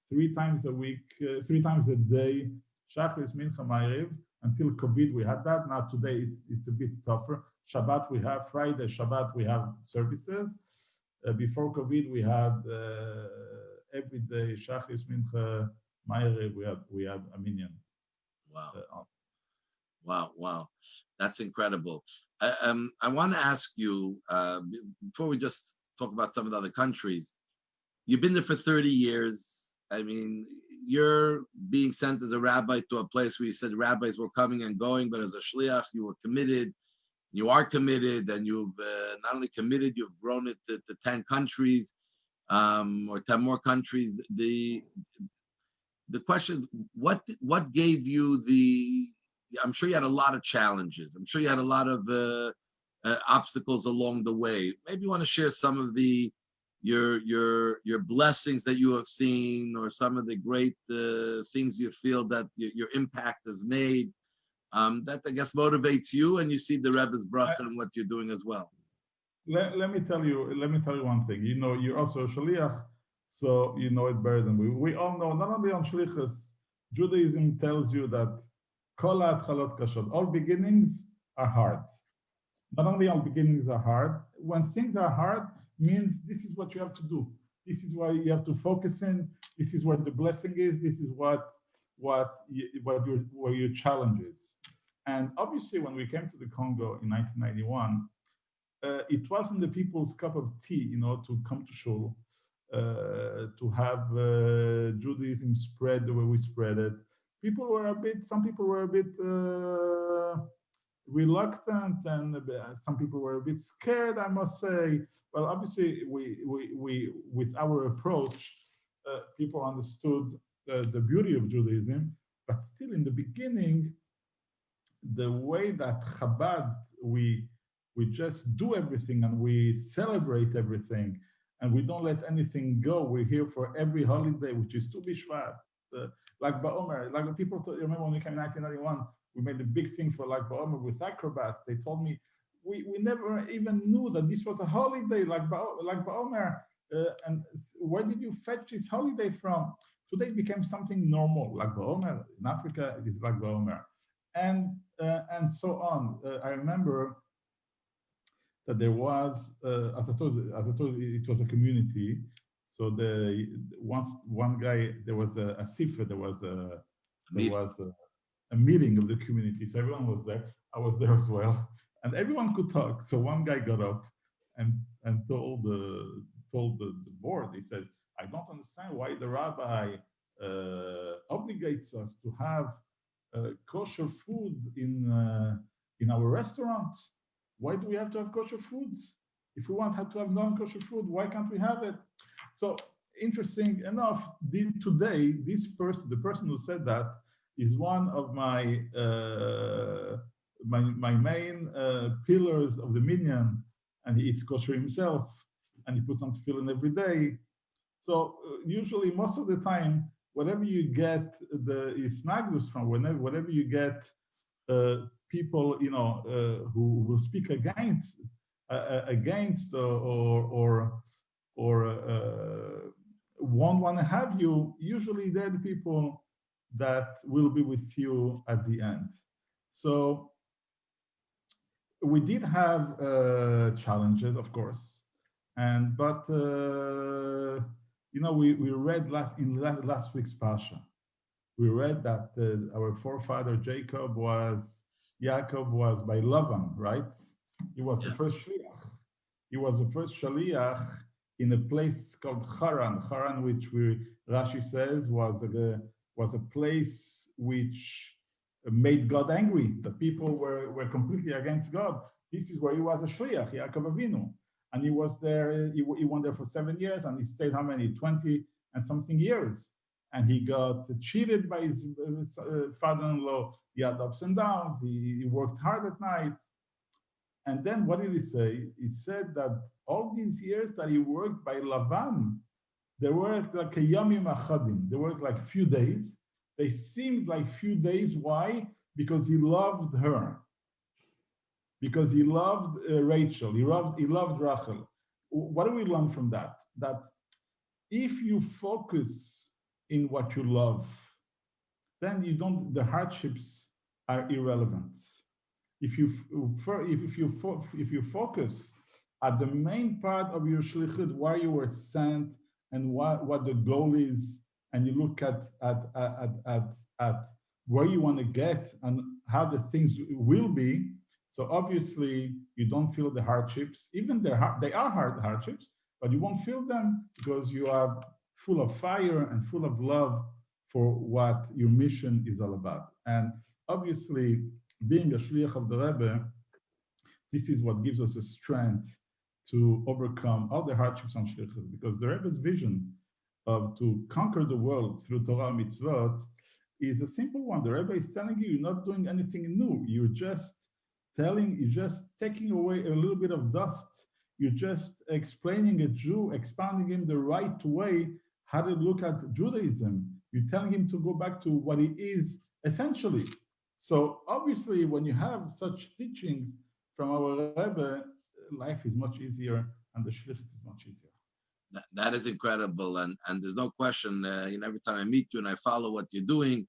Speaker 5: 3 times a week, 3 times a day, Shachris, Mincha, Ma'ariv. Until COVID, we had that. Now today, it's a bit tougher. Shabbat we have, Friday, Shabbat we have services. Before COVID, we had every day Shachris, Mincha, Ma'ariv, we had a minyan.
Speaker 1: Wow. Wow. That's incredible. I want to ask you, before we just talk about some of the other countries, you've been there for 30 years. I mean, you're being sent as a rabbi to a place where you said rabbis were coming and going, but as a shliach, you were committed. You are committed, and you've not only committed, you've grown it to 10 countries, or 10 more countries. The question, what gave you I'm sure you had a lot of challenges. I'm sure you had a lot of obstacles along the way. Maybe you want to share some of your blessings that you have seen, or some of the great things you feel that your impact has made, that I guess motivates you, and you see the Rebbe's bracha and what you're doing as well.
Speaker 5: Let me tell you one thing. You know, you're also a shliach, so you know it better than we. We all know, not only on shlichus, Judaism tells you that kol ha'atchalot kashot, all beginnings are hard. Not only all beginnings are hard, when things are hard, means this is what you have to do. This is why you have to focus in. This is where the blessing is. This is where your challenge is. And obviously, when we came to the Congo in 1991, it wasn't the people's cup of tea, you know, to come to shul, to have Judaism spread the way we spread it. Some people were a bit reluctant, and some people were a bit scared, I must say. But obviously, we with our approach, people understood the beauty of Judaism. But still, in the beginning, the way that Chabad, we just do everything and we celebrate everything, and we don't let anything go. We're here for every holiday, which is Tu B'Shvat, like Ba'omer. Like people remember when we came in 1991, we made a big thing for like Ba'omer with acrobats. They told me we never even knew that this was a holiday like Ba'omer. And where did you fetch this holiday from? Today it became something normal, like Ba'omer. In Africa, it is like Ba'omer, and so on. I remember that there was, as I told you, it was a community. So one guy, there was a sifa, there was a meeting of the community. So everyone was there. I was there as well, and everyone could talk. So one guy got up and told the board. He said, "I don't understand why the rabbi obligates us to have kosher food in our restaurants. Why do we have to have kosher foods? If we want to have non-kosher food, why can't we have it?" So interesting enough, today the person who said that, is one of my my main pillars of the minyan, and he eats kosher himself, and he puts on tefillin every day. So usually, most of the time, whatever you get the isnaglus from, whenever you get people, you know, who will speak against or won't want to have you, usually they're the people that will be with you at the end. So we did have challenges, of course, but you know, we read last week's Pasha. We read that our forefather Yaakov was by Lavan, right? He was the first shliach. He was the first shliach in a place called Haran. Haran, which Rashi says was a place which made God angry. That people were completely against God. This is where he was a shliach, Yaakov Avinu, and he was there. He went there for 7 years, and he stayed how many? 20 and something years. And he got cheated by his father-in-law. He had ups and downs. He worked hard at night. And then what did he say? He said that all these years that he worked by Lavan, they worked like a yamim achadim. They worked like few days. They seemed like few days. Why? Because he loved her. Because he loved Rachel. He loved Rachel. What do we learn from that? That if you focus in what you love, then the hardships are irrelevant. If you focus at the main part of your shlichut, where you were sent and what the goal is, and you look at where you want to get and how the things will be. So obviously you don't feel the hardships, even they are hard hardships, but you won't feel them because you are full of fire and full of love for what your mission is all about. And obviously, being a shliach of the Rebbe, this is what gives us a strength to overcome all the hardships on shlichut, because the Rebbe's vision of to conquer the world through Torah mitzvot is a simple one. The Rebbe is telling you, you're not doing anything new. You're just taking away a little bit of dust. You're just explaining a Jew, expounding him the right way how to look at Judaism. You're telling him to go back to what it is essentially. So obviously, when you have such teachings from our Rebbe, life is much easier and the shlichut is much easier.
Speaker 1: That is incredible, and there's no question. Every time I meet you and I follow what you're doing,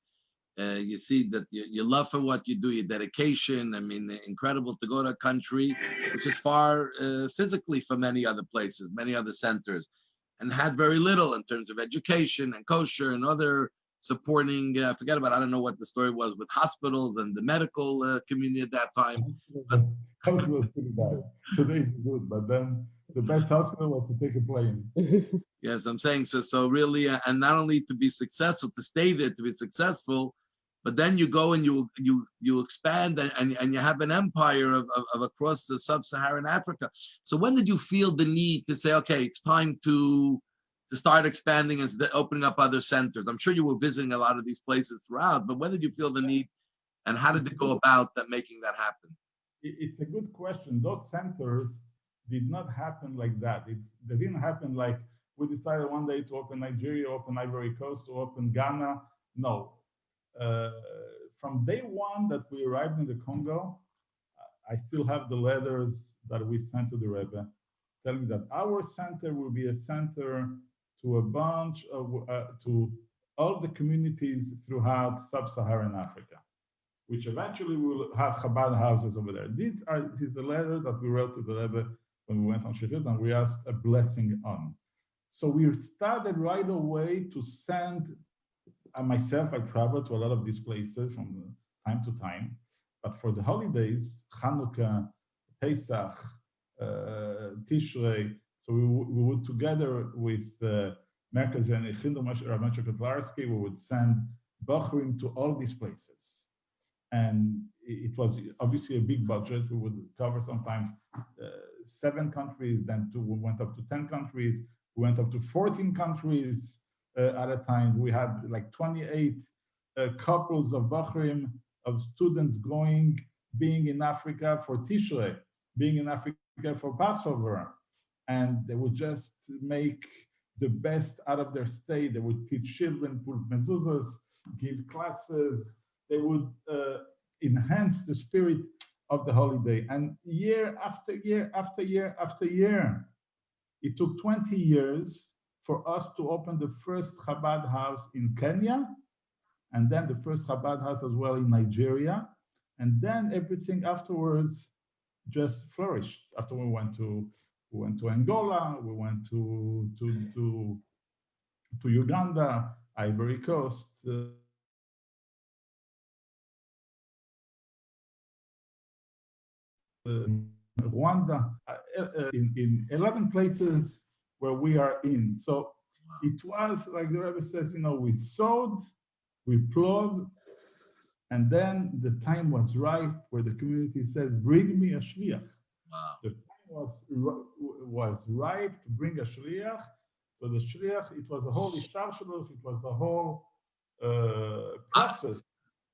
Speaker 1: you see that your love for what you do, your dedication. I mean, incredible to go to a country which is far physically from many other places, many other centers, and had very little in terms of education and kosher and other supporting. Forget about, I don't know what the story was with hospitals and the medical community at that time. But
Speaker 5: hospital was pretty bad. Today it's good, but then the best hospital was to take a plane.
Speaker 1: Yes, I'm saying so really, and not only to be successful, to stay there, to be successful, but then you go and you expand and you have an empire of across the sub-Saharan Africa. So when did you feel the need to say, okay, it's time to start expanding and opening up other centers? I'm sure you were visiting a lot of these places throughout, but when did you feel the need, and how did it go about making that happen?
Speaker 5: It's a good question. Those centers did not happen like that. They didn't happen like we decided one day to open Nigeria, open Ivory Coast, to open Ghana. No. From day one that we arrived in the Congo, I still have the letters that we sent to the Rebbe telling that our center will be a center to a bunch of, to all the communities throughout sub-Saharan Africa, which eventually will have Chabad houses over there. This is a letter that we wrote to the Rebbe when we went on shlichut, and we asked a blessing on. So we started right away to send, myself, I traveled to a lot of these places from time to time, but for the holidays, Hanukkah, Pesach, Tishrei, so we would together with Merkaz and Echindom Rav Moshe Kotlarski, we would send Bachrim to all these places. And it was obviously a big budget. We would cover sometimes 7 countries, then we went up to 10 countries, we went up to 14 countries at a time. We had like 28 couples of Bachrim, of students being in Africa for Tishrei, being in Africa for Passover. And they would just make the best out of their stay. They would teach children, put mezuzahs, give classes. They would enhance the spirit of the holiday. And year after year after year after year, it took 20 years for us to open the first Chabad house in Kenya, and then the first Chabad house as well in Nigeria. And then everything afterwards just flourished. After we went to Angola, we went to Uganda, Ivory Coast, Rwanda, in 11 places where we are in. So it was like the Rebbe says, we sowed, we plowed, and then the time was right where the community said, bring me a shliach.
Speaker 1: Wow.
Speaker 5: The time was ripe to bring a shliach. So the shliach, it was a whole ishtarshalos, it was a whole process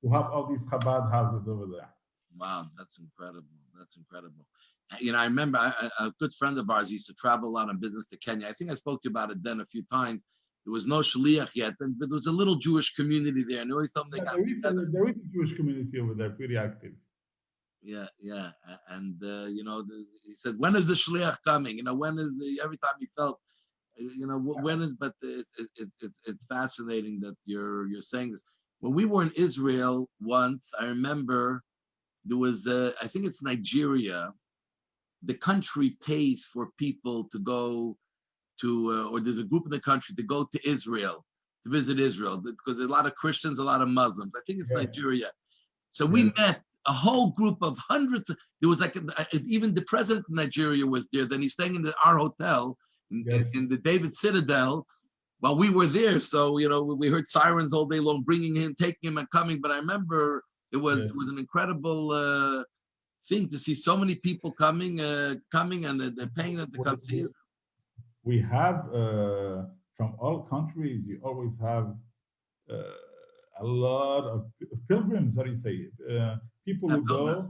Speaker 5: to have all these Chabad houses over there.
Speaker 1: Wow, that's incredible. That's incredible. I remember a good friend of ours used to travel a lot on business to Kenya. I think I spoke to you about it then a few times. There was no shliach yet, but there was a little Jewish community there, and they always told me they got together.
Speaker 5: There is a Jewish community over there, pretty active.
Speaker 1: Yeah, and he said, "When is the shliach coming? When is every time he felt, when is?" But it's fascinating that you're saying this. When we were in Israel once, I remember there was, I think it's Nigeria, the country pays for people to go to, or there's a group in the country to go to Israel, to visit Israel, because there's a lot of Christians, a lot of Muslims. I think it's Nigeria. So we met a whole group of hundreds. There was like, even the president of Nigeria was there. Then he's staying in our hotel in the David Citadel while we were there. So, you know, we heard sirens all day long, bringing him, taking him and coming. But I remember it was an incredible thing to see so many people coming and they're paying them to come see you.
Speaker 5: We have, from all countries, you always have a lot of pilgrims, how do you say it? People who go,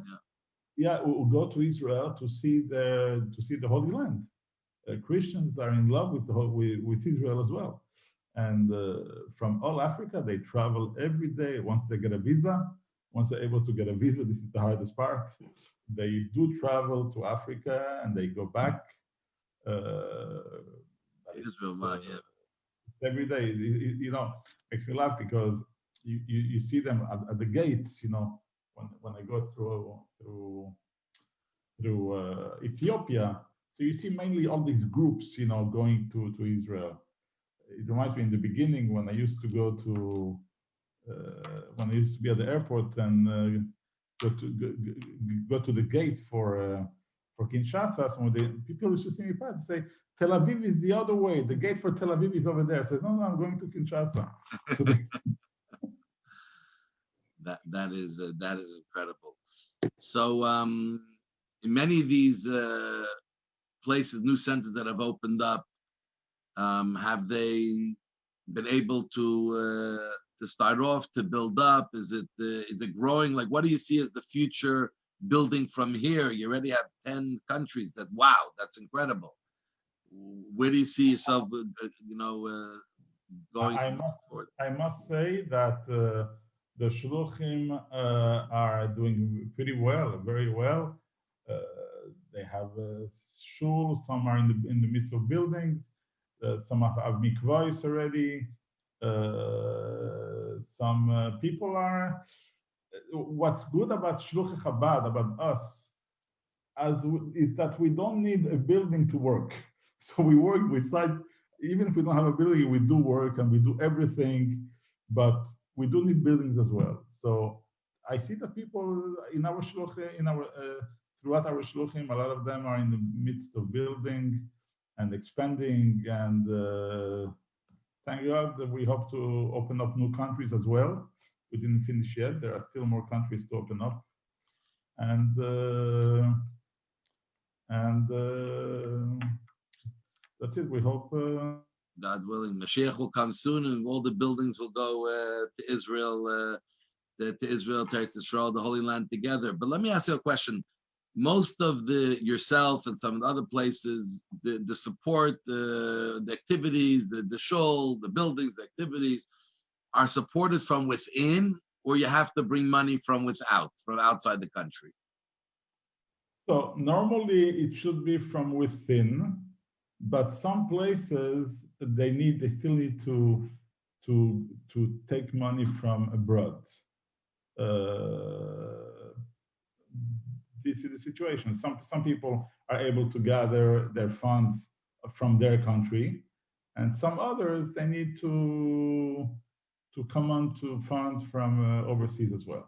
Speaker 5: who go to Israel to see the Holy Land. Christians are in love with Israel as well. And from all Africa, they travel every day. Once they get a visa, once they're able to get a visa, this is the hardest part. They do travel to Africa and they go back.
Speaker 1: Israel,
Speaker 5: every day, you know, makes me laugh because you see them at the gates, you know, when I go through Ethiopia. So you see mainly all these groups, you know, going to Israel. It reminds me in the beginning when I used to go to when I used to be at the airport and go to the gate for Kinshasa. Some of the people used to see me pass and say, Tel Aviv is the other way. The gate for Tel Aviv is over there. I said, no, I'm going to Kinshasa. So
Speaker 1: that is incredible. So in many of these places, new centers that have opened up, have they been able to start off, to build up? Is it growing? Like, what do you see as the future building from here? You already have 10 countries. Wow, that's incredible. Where do you see yourself, going forward?
Speaker 5: I must say that the shluchim are doing pretty well, very well. They have shul. Some are in the midst of buildings. Some have mikvahs already. Some people are. What's good about Shluchei Chabad, about us, is that we don't need a building to work. So we work with sites, even if we don't have a building, we do work and we do everything, but we do need buildings as well. So I see that people in our shluchim, throughout our shluchim, a lot of them are in the midst of building and expanding, and thank God that we hope to open up new countries as well. We didn't finish yet. There are still more countries to open up, and that's it. We hope.
Speaker 1: God willing, Mashiach will come soon, and all the buildings will go to Israel, to Israel, to Israel, the Holy Land together. But let me ask you a question. Most of yourself and some of the other places, the support, the activities, the shul, the buildings, the activities, are supported from within, or you have to bring money from outside the country?
Speaker 5: So normally it should be from within, but some places they still need to take money from abroad. This is the situation. Some people are able to gather their funds from their country, and some others they need to come on to funds from overseas as well.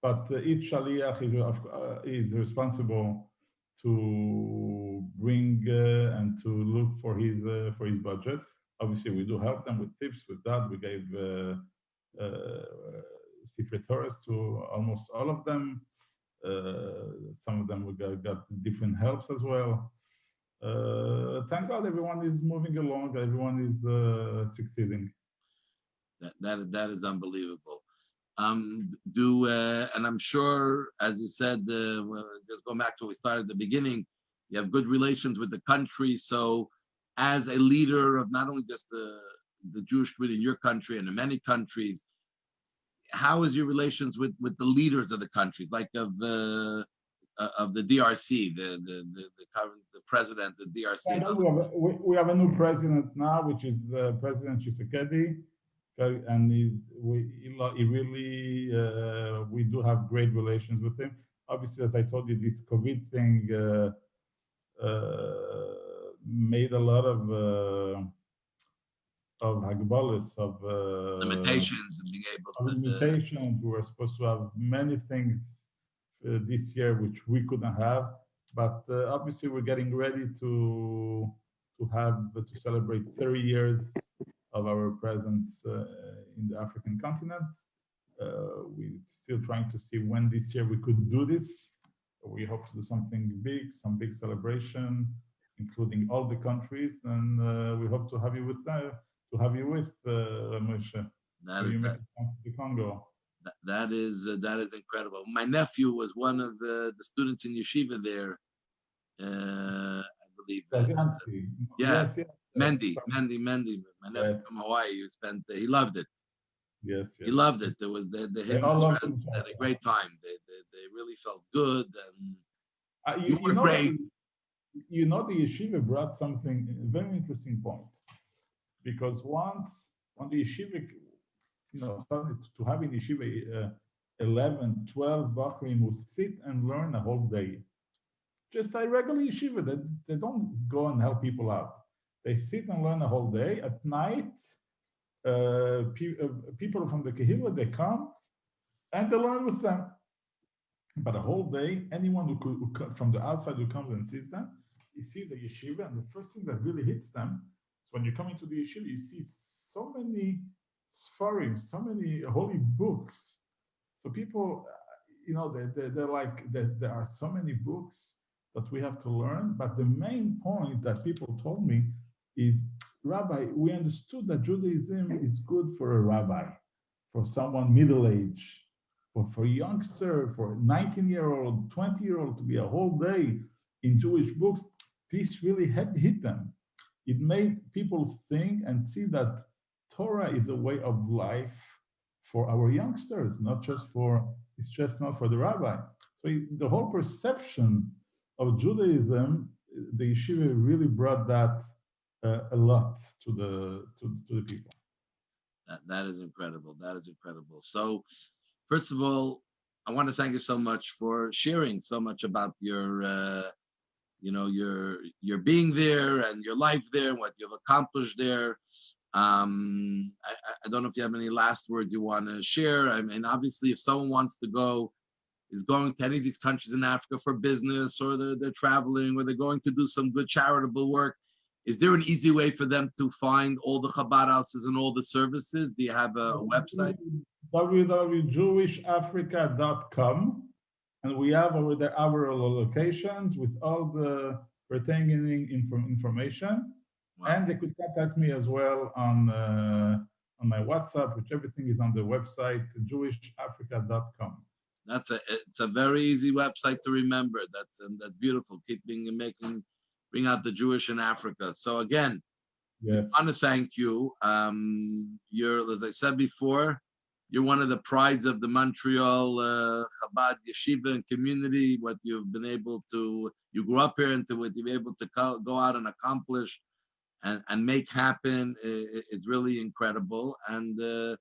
Speaker 5: But each shaliach is responsible to bring and to look for his budget. Obviously, we do help them with tips. With that, we gave secret Torahs to almost all of them. Some of them we got different helps as well. Thank God, everyone is moving along. Everyone is succeeding.
Speaker 1: That is unbelievable. And I'm sure, as you said, just go back to what we started at the beginning, you have good relations with the country. So as a leader of not only just the Jewish community in your country and in many countries, how is your relations with the leaders of the countries, like of the DRC, the president of the DRC?
Speaker 5: We have a new president now, which is President Tshisekedi. And he really, we do have great relations with him. Obviously, as I told you, this COVID thing made a lot of hagbalas, of
Speaker 1: limitations and being able to
Speaker 5: limitations. We were supposed to have many things this year which we couldn't have, but obviously we're getting ready to celebrate 30 years of our presence in the African continent. We're still trying to see when this year we could do this. We hope to do something big, some big celebration, including all the countries, and we hope to have you with Moshe.
Speaker 1: that
Speaker 5: So
Speaker 1: is
Speaker 5: you make
Speaker 1: that,
Speaker 5: it come to Congo.
Speaker 1: that is incredible. My nephew was one of the students in yeshiva there. I believe. Yeah,
Speaker 5: Yes, yes.
Speaker 1: Mendy. My nephew
Speaker 5: Yes.
Speaker 1: from Hawaii. He loved it.
Speaker 5: Yes,
Speaker 1: He
Speaker 5: yes.
Speaker 1: loved it. There was him and his friends had a great time. They really felt good, and you were great.
Speaker 5: The yeshiva brought something, a very interesting point, because once when the yeshiva, started to have in yeshiva 11, 12 Bahrain who sit and learn a whole day. Just a regular yeshiva, they don't go and help people out. They sit and learn a whole day. At night, people from the Kehillah, they come and they learn with them. But a whole day, anyone who from the outside who comes and sees them, he sees a yeshiva, and the first thing that really hits them is when you come into the yeshiva, you see so many sfarim, so many holy books. So people, they're like, there are so many books that we have to learn. But the main point that people told me is, Rabbi, we understood that Judaism is good for a rabbi, for someone middle-aged, for a youngster, for a 19-year-old, 20-year-old to be a whole day in Jewish books. This really had hit them. It made people think and see that Torah is a way of life for our youngsters, it's just not for the rabbi. So the whole perception of Judaism, the yeshiva really brought that a lot to the people.
Speaker 1: That is incredible. That is incredible. So, first of all, I want to thank you so much for sharing so much about your being there and your life there, what you've accomplished there. I don't know if you have any last words you want to share. I mean, obviously, if someone wants to is going to any of these countries in Africa for business, or they're traveling, or they're going to do some good charitable work, is there an easy way for them to find all the Chabad houses and all the services? Do you have a website?
Speaker 5: www.jewishafrica.com, and we have over there our locations with all the pertaining information. Wow. And they could contact me as well on my WhatsApp, which everything is on the website, jewishafrica.com.
Speaker 1: It's a very easy website to remember. That's beautiful. Bring out the Jewish in Africa. So again,
Speaker 5: yes,
Speaker 1: I want to thank you. You're, as I said before, you're one of the prides of the Montreal Chabad Yeshiva and community. What you've been able to, you grew up here, and to what you've been able to go out and accomplish and make happen, it's really incredible. And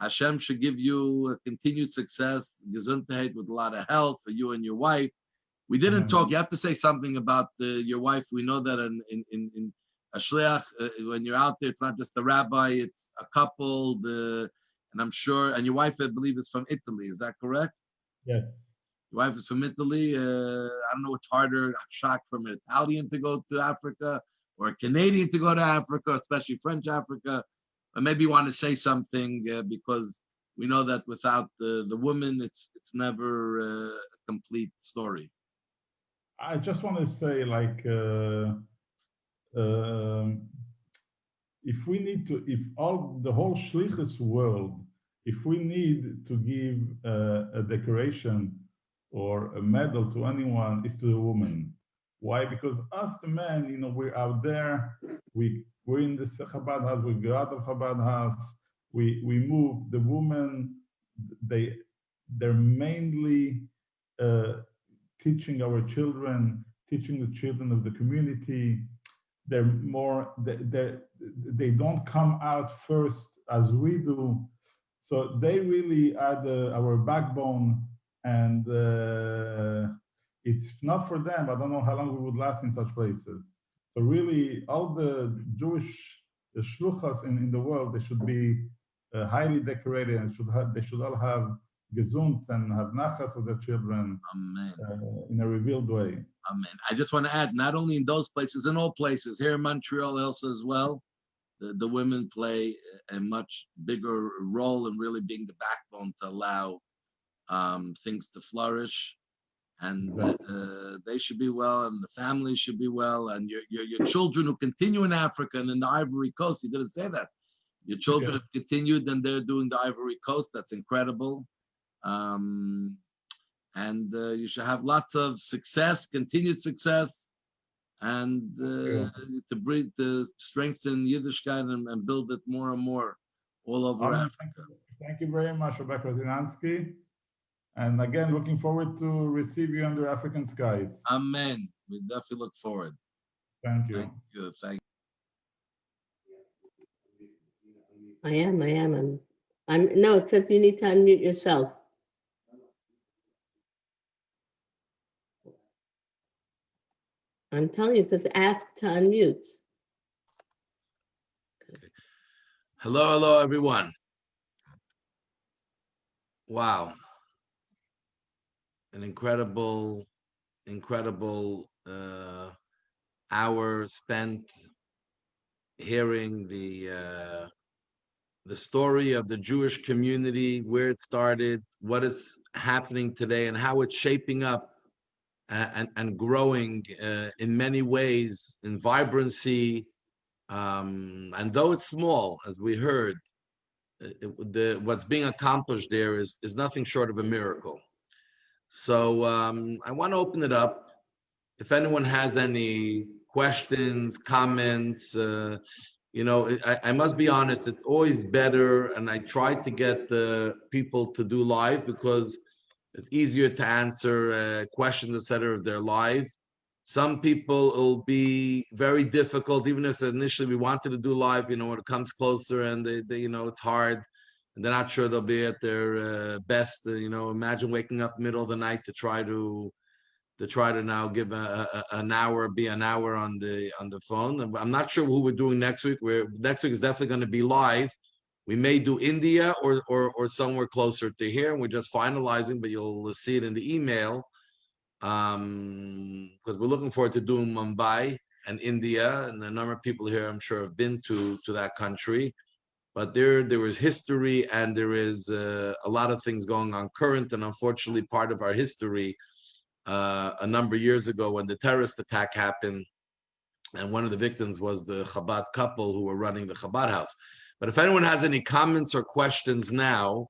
Speaker 1: Hashem should give you a continued success, Gesundheit, with a lot of health for you and your wife. We didn't talk. You have to say something about your wife. We know that in a shliach, when you're out there, it's not just a rabbi; it's a couple. And I'm sure, and your wife, I believe, is from Italy. Is that correct?
Speaker 5: Yes.
Speaker 1: Your wife is from Italy. I don't know what's harder, a shock from an Italian to go to Africa, or a Canadian to go to Africa, especially French Africa. But maybe you want to say something because we know that without the woman, it's never a complete story.
Speaker 5: I just want to say, if the whole shlichus world, if we need to give a decoration or a medal to anyone, it's to the woman. Why? Because us, the men, we're out there, we're in the Chabad house, we go out of Chabad house, we move. The women, they're mainly teaching our children, teaching the children of the community. They don't come out first as we do. So they really are our backbone, and it's not for them. I don't know how long we would last in such places. So really, all the Jewish shluchas in the world, they should be highly decorated, and they should all have gesund and have nachas with their children.
Speaker 1: Amen.
Speaker 5: In a revealed way.
Speaker 1: Amen. I just want to add, not only in those places, in all places, here in Montreal also as well, the women play a much bigger role in really being the backbone to allow things to flourish. And they should be well, and the family should be well, and your children who continue in Africa and in the Ivory Coast. You didn't say that. Your children have continued, and they're doing the Ivory Coast. That's incredible. And you should have lots of success, continued success, and to strengthen Yiddishkeit and build it more and more all over Africa.
Speaker 5: Thank you very much, Rebecca Zinansky. And again, looking forward to receive you under African skies.
Speaker 1: Amen. We definitely look forward.
Speaker 5: Thank you.
Speaker 1: Thank you. Thank you.
Speaker 10: I am. No, it says you need to unmute yourself. I'm telling you, it says ask to unmute.
Speaker 1: Okay. Hello, everyone. Wow. An incredible hour spent hearing the story of the Jewish community, where it started, what is happening today, and how it's shaping up and growing in many ways in vibrancy. And though it's small, as we heard, what's being accomplished there is nothing short of a miracle. So I want to open it up. If anyone has any questions, comments, I must be honest, it's always better, and I try to get the people to do live because it's easier to answer questions, etc., if they're live. Some people it'll be very difficult, even if initially we wanted to do live, when it comes closer and they it's hard and they're not sure they'll be at their best. Imagine waking up middle of the night to try to now give an hour on the phone. I'm not sure who we're doing next week. Next week is definitely going to be live. We may do India or somewhere closer to here, and we're just finalizing, but you'll see it in the email. Because we're looking forward to doing Mumbai and India, and a number of people here I'm sure have been to that country. But there is history, and there is a lot of things going on current, and unfortunately part of our history a number of years ago when the terrorist attack happened, and one of the victims was the Chabad couple who were running the Chabad house. But if anyone has any comments or questions now,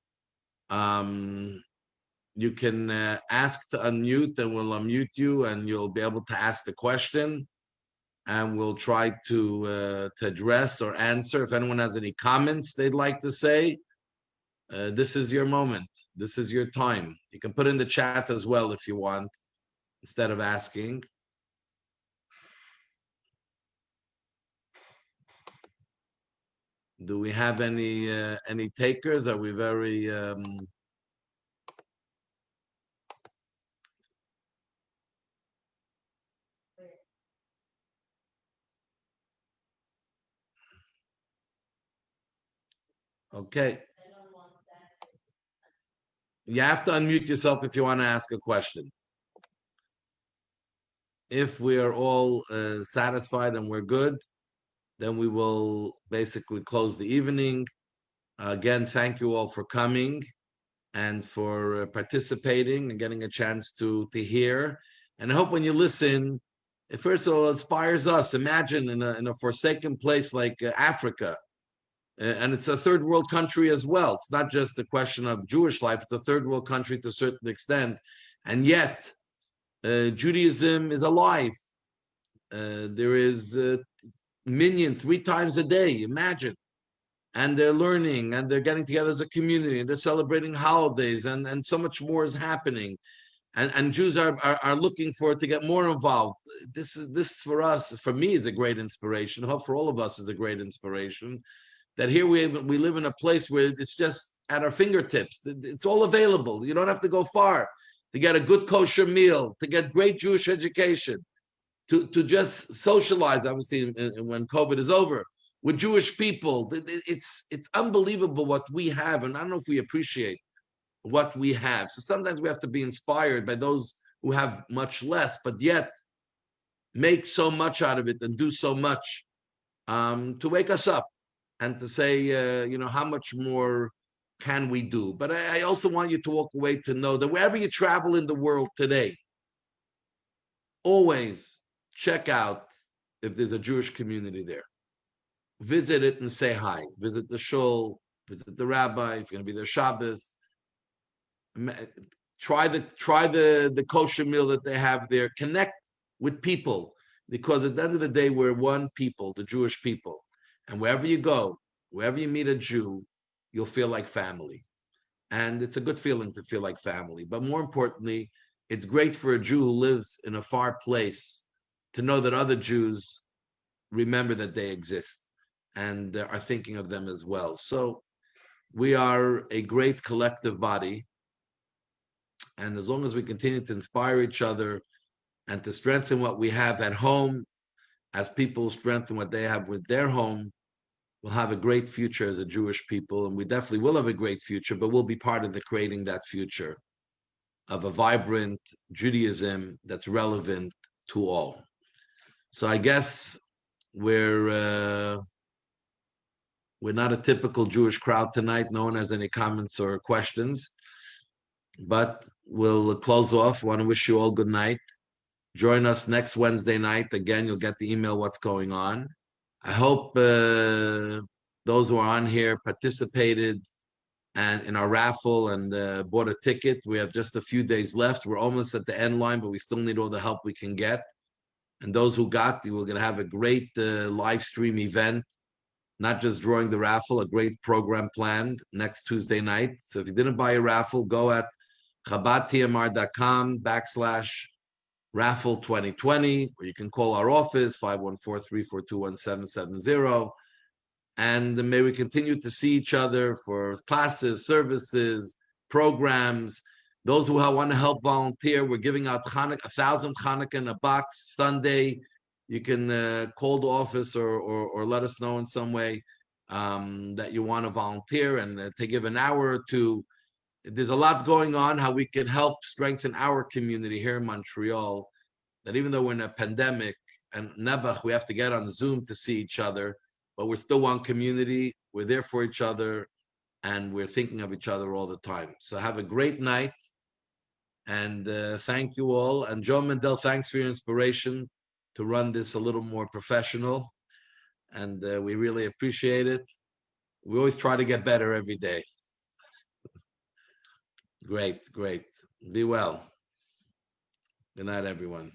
Speaker 1: you can ask to unmute, and we'll unmute you, and you'll be able to ask the question, and we'll try to address or answer. If anyone has any comments they'd like to say, this is your moment. This is your time. You can put in the chat as well if you want, instead of asking. Do we have any takers? Are we very okay. You have to unmute yourself if you want to ask a question. If we are all satisfied and we're good, then we will basically close the evening. Again, thank you all for coming and for participating and getting a chance to hear. And I hope when you listen, first of all, it inspires us. Imagine in a forsaken place like Africa, and it's a third world country as well. It's not just a question of Jewish life, it's a third world country to a certain extent. And yet, Judaism is alive. There is minyan 3 times a day, imagine. And they're learning, and they're getting together as a community, and they're celebrating holidays, and so much more is happening. And Jews are looking for to get more involved. This for us, for me, is a great inspiration. I hope for all of us is a great inspiration. that here we live in a place where it's just at our fingertips. It's all available. You don't have to go far to get a good kosher meal, to get great Jewish education, to just socialize, obviously, when COVID is over, with Jewish people. It's unbelievable what we have, and I don't know if we appreciate what we have. So sometimes we have to be inspired by those who have much less, but yet make so much out of it and do so much to wake us up and to say, how much more can we do? But I also want you to walk away to know that wherever you travel in the world today, always check out if there's a Jewish community there. Visit it and say hi. Visit the shul, visit the rabbi, if you're going to be there Shabbos. Try the kosher meal that they have there. Connect with people, because at the end of the day, we're one people, the Jewish people. And wherever you go, wherever you meet a Jew, you'll feel like family. And it's a good feeling to feel like family. But more importantly, it's great for a Jew who lives in a far place to know that other Jews remember that they exist and are thinking of them as well. So we are a great collective body. And as long as we continue to inspire each other and to strengthen what we have at home, as people strengthen what they have with their home, we'll have a great future as a Jewish people. And we definitely will have a great future, but we'll be part of the creating that future of a vibrant Judaism that's relevant to all. So I guess we're not a typical Jewish crowd tonight. No one has any comments or questions, but we'll close off. I want to wish you all good night. Join us next Wednesday night. Again, you'll get the email what's going on. I hope those who are on here participated and in our raffle and bought a ticket. We have just a few days left. We're almost at the end line, but we still need all the help we can get. And those who got, we're going to have a great live stream event, not just drawing the raffle, a great program planned next Tuesday night. So if you didn't buy a raffle, go at chabadtmr.com/raffle 2020, or you can call our office, 514-342-1770. And may we continue to see each other for classes, services, programs. Those who want to help volunteer, we're giving out 1,000 Hanukkah in a box Sunday. You can call the office or let us know in some way that you want to volunteer and to give an hour or two. There's a lot going on, how we can help strengthen our community here in Montreal, that even though we're in a pandemic and Nebuch, we have to get on Zoom to see each other, but we're still one community. We're there for each other, and we're thinking of each other all the time. So have a great night, and thank you all. And Joe Mendel, thanks for your inspiration to run this a little more professional, and we really appreciate it. We always try to get better every day. Great. Be well. Good night, everyone.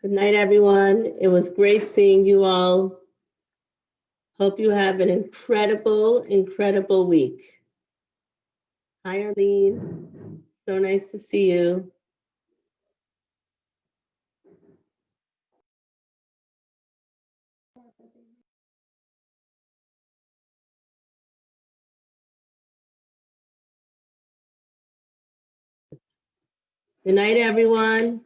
Speaker 10: Good night, everyone. It was great seeing you all. Hope you have an incredible, incredible week. Hi, Arlene. So nice to see you. Good night, everyone.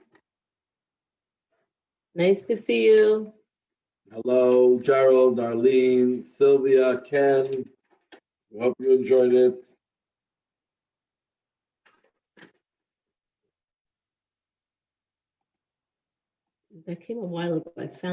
Speaker 10: Nice to see you.
Speaker 1: Hello, Gerald, Arlene, Sylvia, Ken. I hope you enjoyed it.
Speaker 10: That came a while ago. I found